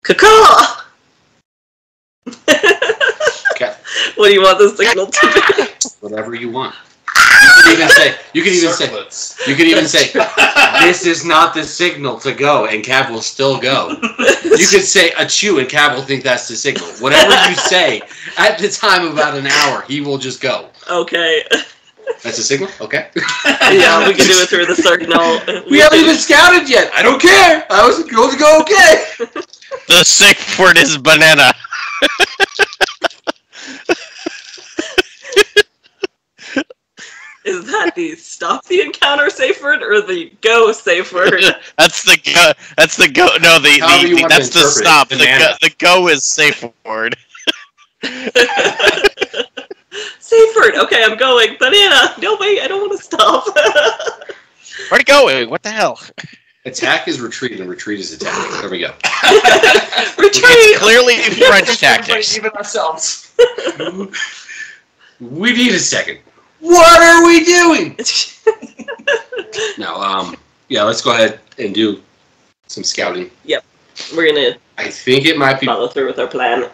Caw-caw! Okay. What do you want the signal to be? Whatever you want. even say, this is not the signal to go, and Cav will still go. You could say achoo, and Cav will think that's the signal. Whatever you say, at the time of about an hour, he will just go. Okay. That's a signal? Okay. Yeah, we can do it through the signal. We haven't even scouted yet. I don't care. I was going to go okay. The safe word is banana. Is that the stop the encounter safe word or the go safe word? That's the go. That's the go. No, that's the stop. The go is safe word. Safe word. Okay, I'm going. Banana. No, wait, I don't want to stop. Where'd it go? What the hell? Attack is retreat, and retreat is attack. There we go. Retreat. It's clearly French tactics. Even ourselves. We need a second. What are we doing? No, yeah, let's go ahead and do some scouting. Yep. We're going to I think it might be... follow through with our plan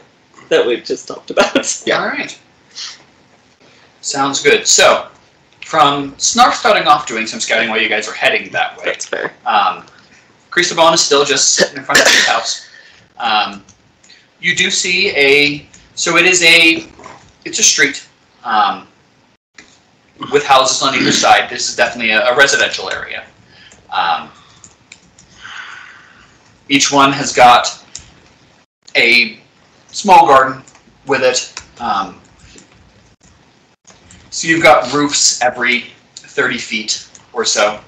that we've just talked about. Yeah. All right. Sounds good. So, from Snarf starting off doing some scouting while you guys are heading that way. That's fair. Cristabon is still just sitting in front of his house. You do see so it's a street with houses on either side. This is definitely a residential area. Each one has got a small garden with it. So you've got roofs every 30 feet or so.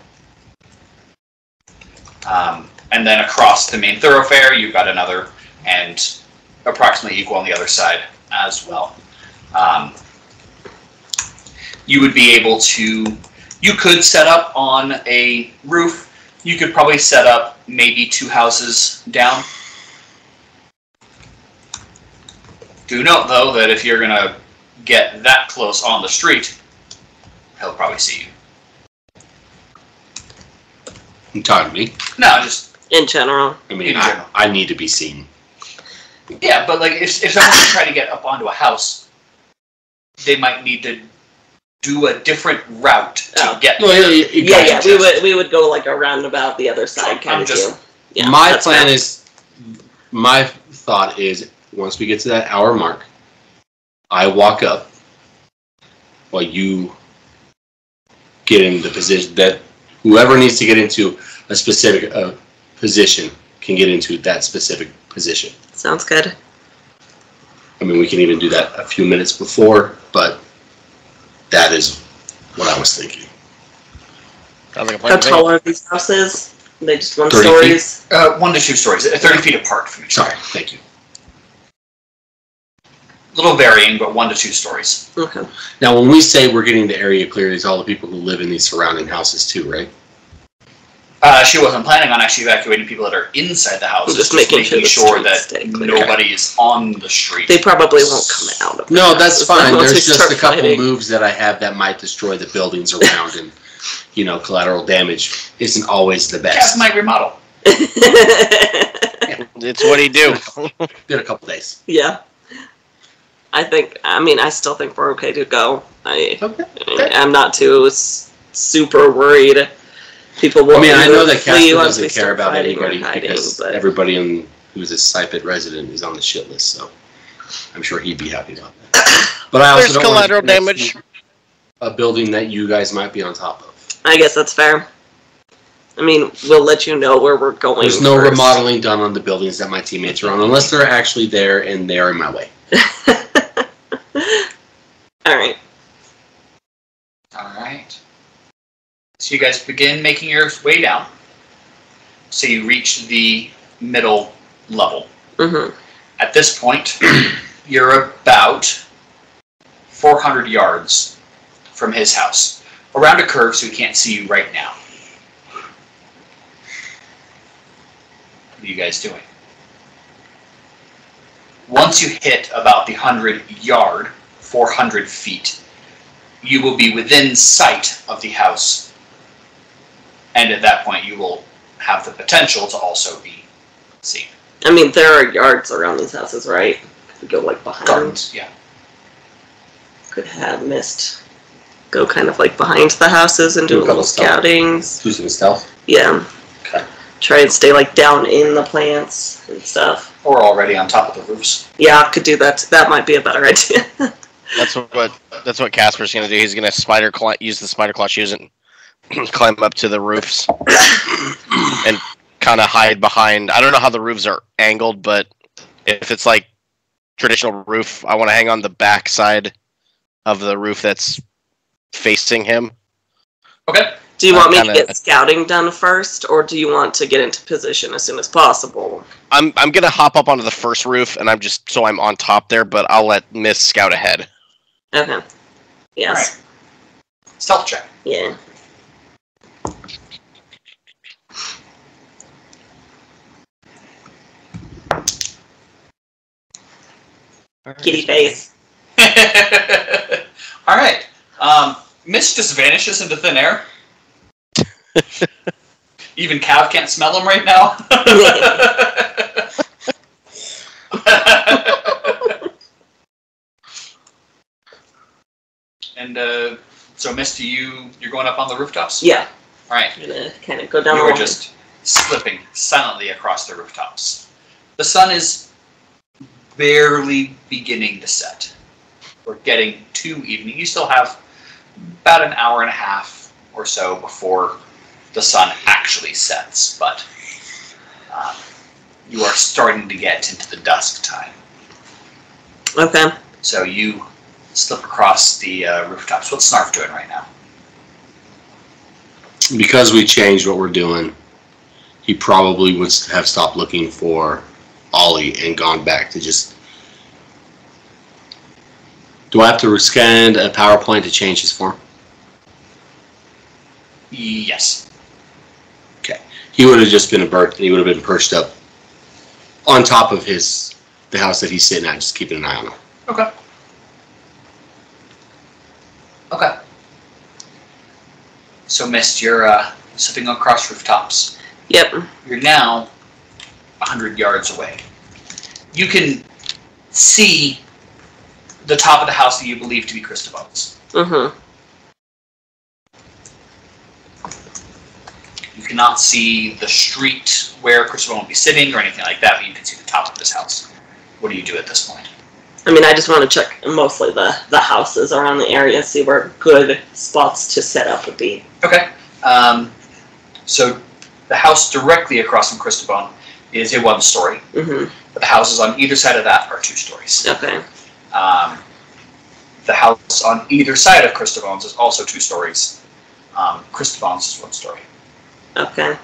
And then across the main thoroughfare, you've got another, and approximately equal on the other side as well. You would be able to, you could set up on a roof. You could probably set up maybe 2 houses down. Do note, though, that if you're going to get that close on the street, he'll probably see you. You talking to me? No, just... In general. I mean, In general. I need to be seen. Yeah, but like if someone's to try to get up onto a house, they might need to do a different route to get there. Yeah, we would go like a roundabout the other side kind of deal. Yeah, my thought is, once we get to that hour mark, I walk up while you get in the position that whoever needs to get into a specific position can get into that specific position. Sounds good. I mean, we can even do that a few minutes before, but that is what I was thinking. Sounds like a plan How to me. tall are these houses? Are they just 1 30 stories? 1 to 2 stories, 30 feet apart from each other. Sorry, thank you. A little varying, but 1 to 2 stories. Okay. Now, when we say we're getting the area clear, it's all the people who live in these surrounding houses too, right? She wasn't planning on actually evacuating people that are inside the house. Just making sure the that streets stay clear. nobody is on the street. They probably won't come out of No, the that's houses fine. once we There's just start a couple fighting. moves that I have that might destroy the buildings around, and collateral damage isn't always the Cast best. might remodel. It's what he do. Been a couple days. Yeah. I still think we're okay to go. Okay. I'm not too super worried. People will I know that flee Casper once we doesn't care start about fighting or anybody hiding, because but everybody who's a Sypet resident is on the shit list, so I'm sure he'd be happy about that. But I also There's don't want collateral to damage. a building that you guys might be on top of. I guess that's fair. I mean, we'll let you know where we're going. There's no first. remodeling done on the buildings that my teammates are on, unless they're actually there and they are in my way. All right. All right. So you guys begin making your way down. So you reach the middle level. Mm-hmm. At this point, you're about 400 yards from his house. Around a curve so he can't see you right now. What are you guys doing? Once you hit about the 100-yard, 400 feet, you will be within sight of the house. And at that point, you will have the potential to also be seen. I mean, there are yards around these houses, right? Could go like behind. Gardens, yeah. Could have missed go kind of like behind the houses and do a little scouting. Do some stealth? Yeah. Okay. Try and stay like down in the plants and stuff. Or already on top of the roofs. Yeah, I could do that. That might be a better idea. That's what Casper's gonna do. He's gonna use the spider claw shoes and climb up to the roofs and kind of hide behind. I don't know how the roofs are angled, but if it's like traditional roof, I want to hang on the back side of the roof that's facing him. Okay. Do you want me to get scouting done first, or do you want to get into position as soon as possible? I'm gonna hop up onto the first roof, and I'm on top there, but I'll let Miss scout ahead. Okay. Yes. Right. Stealth check. Yeah. Kitty face. All right. Mist just vanishes into thin air. Even Cav can't smell him right now. And so, Mist, you're going up on the rooftops? Yeah. All right. I'm gonna kind of go down. You are just slipping silently across the rooftops. The sun is barely beginning to set. We're getting to evening. You still have about an hour and a half or so before the sun actually sets, but you are starting to get into the dusk time. Okay. So you slip across the rooftops. What's Snarf doing right now? Because we changed what we're doing, he probably would have stopped looking for Ollie and gone back to just... Do I have to scan a power point to change his form? Yes. Okay. He would have just been a bird, and he would have been perched up on top of the house that he's sitting at, just keeping an eye on him. Okay. Okay. So, Mist, you're slipping across rooftops. Yep. You're now 100 yards away. You can see the top of the house that you believe to be Christobal's. Mm-hmm. You cannot see the street where Christobal will be sitting or anything like that, but you can see the top of this house. What do you do at this point? I mean, I just want to check mostly the houses around the area, see where good spots to set up would be. Okay. So the house directly across from Christobal is a one-story. Mm-hmm. But the houses on either side of that are 2 stories. Okay. The house on either side of Christobal's is also 2 stories. Christobal's is 1 story. Okay.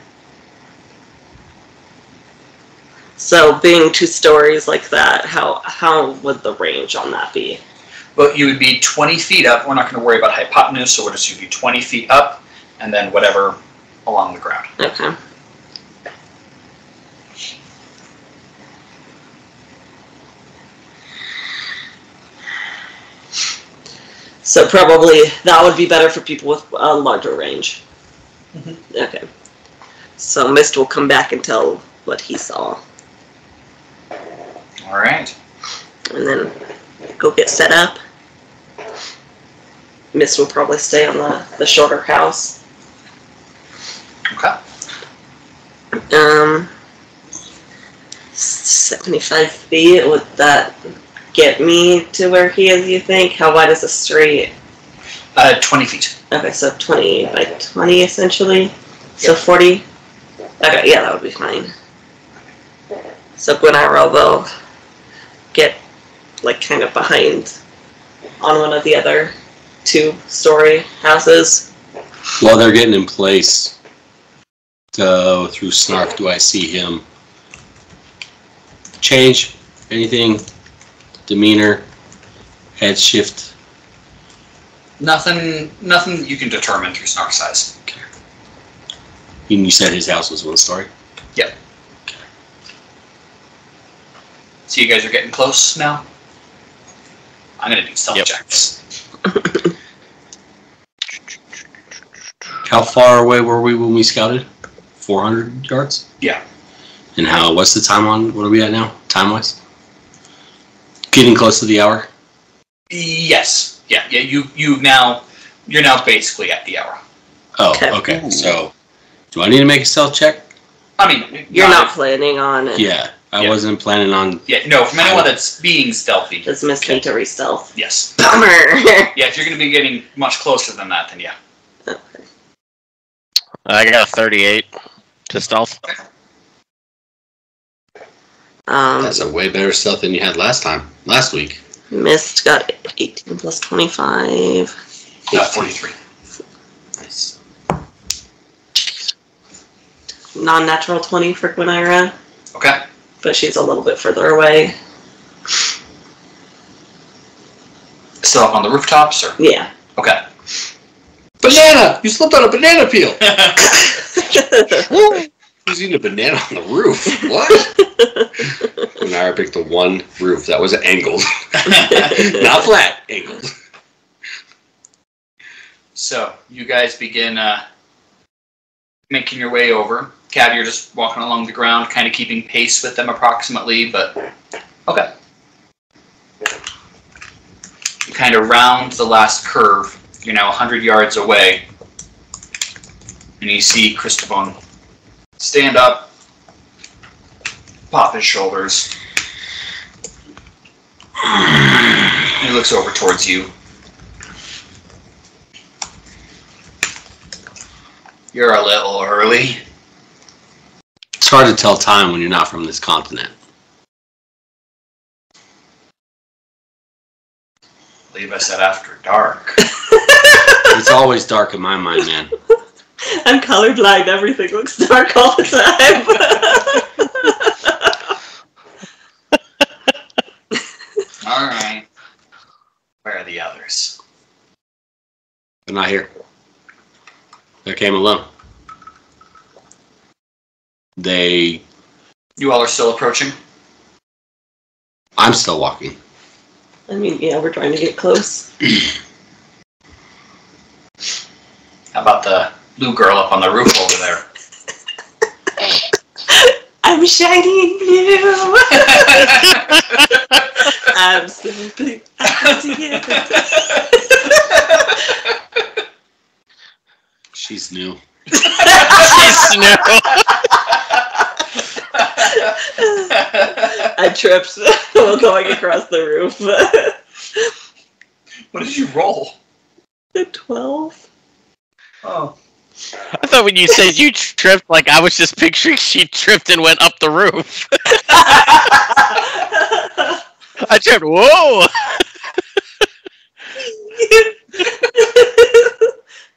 So being 2 stories like that, how would the range on that be? But you would be 20 feet up. We're not going to worry about hypotenuse, so we'll just be 20 feet up, and then whatever along the ground. Okay. So probably that would be better for people with a larger range. Mm-hmm. Okay. So Mist will come back and tell what he saw. All right. And then go get set up. Mist will probably stay on the shorter house. Okay. 75 feet, would that get me to where he is, you think? How wide is the street? 20 feet. Okay, so 20 by 20 essentially. So 40? Okay, yeah, that would be fine. So Gwen and I will get like kind of behind on one of the other 2-story houses. While they're getting in place, through Snarf, do I see him change anything? Demeanor, head shift? Nothing you can determine through Snarf's eyes. Okay. And you said his house was 1 story? Yep. Okay. So you guys are getting close now? I'm going to do stealth checks. How far away were we when we scouted? 400 yards? Yeah. And what's the time on, what are we at now, time-wise? Getting close to the hour? Yes. Yeah. You've now You're now basically at the hour. Oh, okay. So, do I need to make a stealth check? I mean, you're not planning on it. Yeah, I wasn't planning on. Yeah, no. From anyone that's being stealthy, Does Miss need to re-stealth? yes. Bummer. Yeah, if you're going to be getting much closer than that, then yeah. Okay. I got a 38 to stealth. That's a way better stealth than you had last week. Mist got 18 plus 25. 43. Nice. Non-natural 20 for Gwynaira, Okay. but she's a little bit further away. Still up on the rooftops, or? Yeah. Okay. Banana! You slipped on a banana peel! Who's eating a banana on the roof? What? Gwynaira picked the one roof that was angled. Not flat, angled. So, you guys begin making your way over. Cav, you're just walking along the ground, kind of keeping pace with them approximately, but... Okay. You kind of round the last curve. You're now 100 yards away. And you see Christopher stand up, pop his shoulders. And he looks over towards you. You're a little early. It's hard to tell time when you're not from this continent. I believe I said after dark. It's always dark in my mind, man. I'm colorblind. Everything looks dark all the time. All right. Where are the others? They're not here. They came alone. You all are still approaching? I'm still walking. I mean, yeah, we're trying to get close. How about the blue girl up on the roof over there? I'm shiny and blue. I'm simply She's new. She's new. I tripped while going across the roof. What did you roll? The 12. Oh. I thought when you said you tripped, like I was just picturing she tripped and went up the roof. I tripped. Whoa!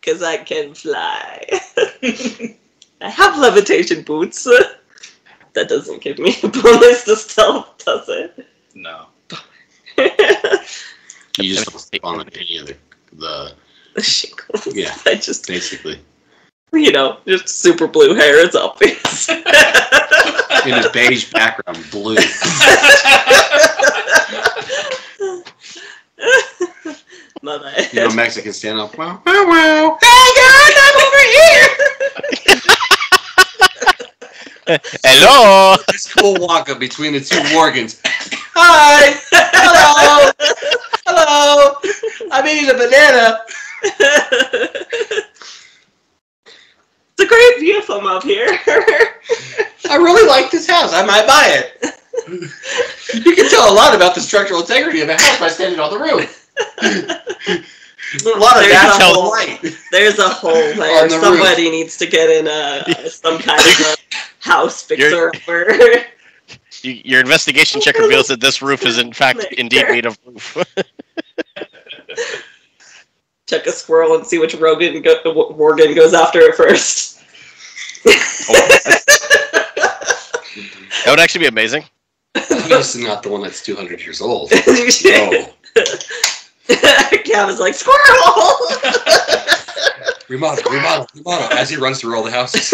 Because I can fly. I have levitation boots. That doesn't give me a bonus to stealth, does it? No. You just don't step on any of the shingles. Yeah, I just, basically. you know, just super blue hair is obvious. In a beige background, blue. My bad. You know, Mexicans stand up. Wow, wow, wow. Hey guys, I'm over here! Hello. This cool walk up between the two Morgans. Hi. Hello. Hello. I'm eating a banana. It's a great view from up here. I really like this house. I might buy it. You can tell a lot about the structural integrity of a house by standing on the roof. A lot of natural light. There's a hole there. Somebody needs to get in some kind of a house fixer upper. Your investigation check reveals that this roof is in fact indeed made of roof. Check a squirrel and see which Morgan goes after it first. That would actually be amazing. This is not the one that's 200 years old. No. Cav is like, squirrel! Remodel, as he runs through all the houses.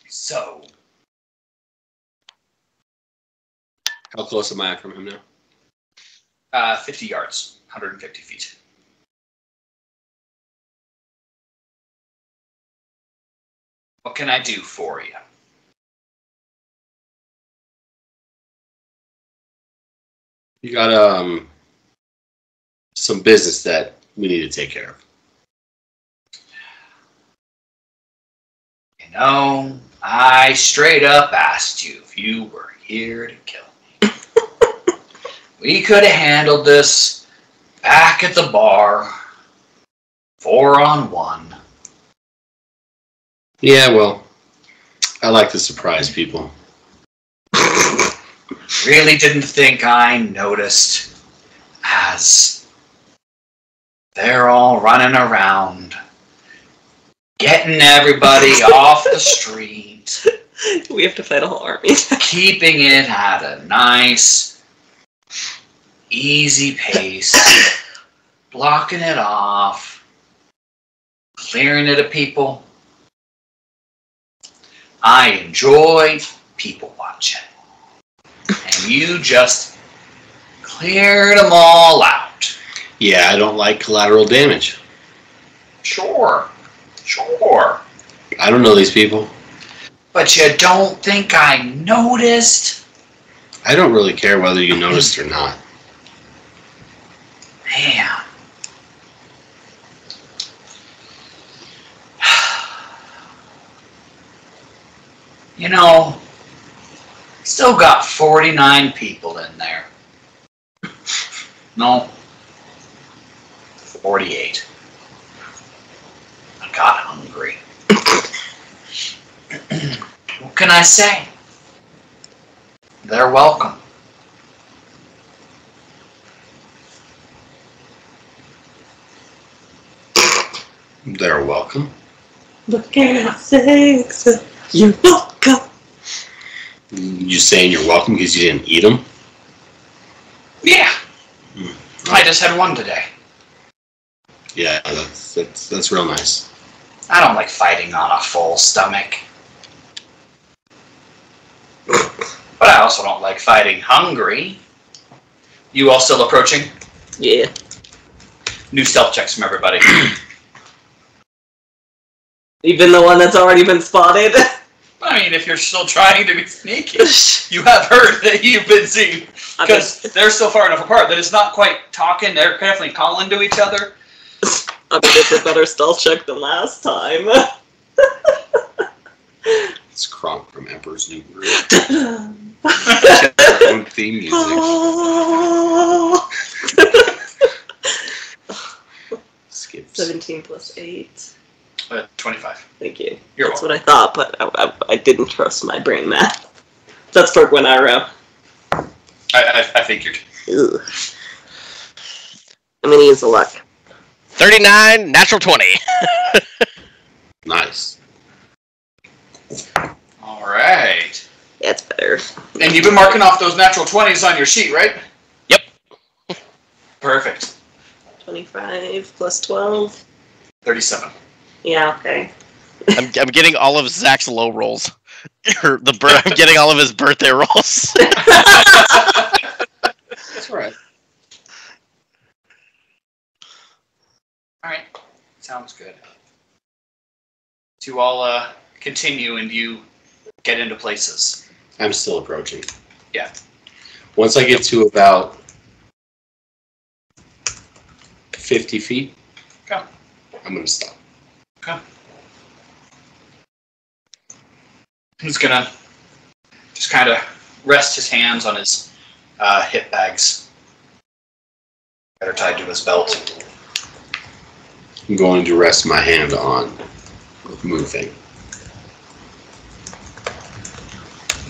So. How close am I from him now? 50 yards, 150 feet. What can I do for you? You got some business that we need to take care of. You know, I straight up asked you if you were here to kill me. We could have handled this back at the bar, 4-on-1. Yeah, well, I like to surprise people. Really didn't think I noticed as they're all running around, getting everybody off the street. We have to fight a whole army. Keeping it at a nice, easy pace, blocking it off, clearing it of people. I enjoy people watching. And you just cleared them all out. Yeah, I don't like collateral damage. Sure. I don't know these people. But you don't think I noticed? I don't really care whether you noticed or not. Man. You know, still got 49 people in there. No. 48. I got hungry. What can I say? They're welcome. They're welcome. What can I say? You're welcome. You saying you're welcome because you didn't eat them? Yeah. I just had one today. Yeah, that's real nice. I don't like fighting on a full stomach. But I also don't like fighting hungry. You all still approaching? Yeah. New stealth checks from everybody. Even the one that's already been spotted. I mean, if you're still trying to be sneaky, you have heard that you've been seen. Because they're so far enough apart that it's not quite talking. They're definitely calling to each other. I bet it's a better stealth check than last time. It's Kronk from Emperor's New Groove. Our own theme music. 17 plus 8. 25. Thank you. You're That's welcome. what I thought, but I didn't trust my brain math. That's for when I roll. I figured. Ugh. I'm gonna use the luck. 39, natural 20. Nice. All right. That's better. And you've been marking off those natural 20s on your sheet, right? Yep. Perfect. 25 plus 12. 37. Yeah, okay. I'm getting all of Zach's low rolls. I'm getting all of his birthday rolls. That's all right. All right. Sounds good. To all continue and you get into places. I'm still approaching. Yeah. Once I get to about 50 feet, Okay. I'm going to stop. Okay. He's gonna just kind of rest his hands on his hip bags that are tied to his belt. I'm going to rest my hand on moving.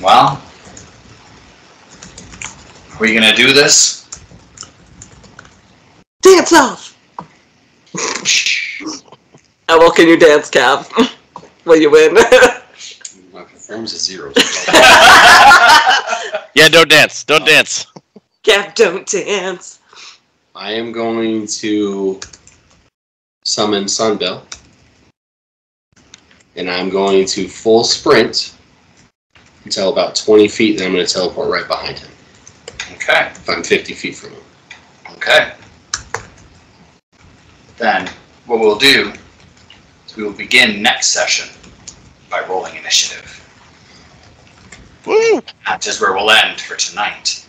Well, are we gonna do this? Dance off! How well can you dance, Cav? Will you win? My performance is 0. Yeah, don't dance. Don't dance. Cav, don't dance. I am going to summon Sunbell. And I'm going to full sprint until about 20 feet, then I'm going to teleport right behind him. Okay. If I'm 50 feet from him. Okay. Then what we'll do is we will begin next session by rolling initiative. Woo! That is where we'll end for tonight.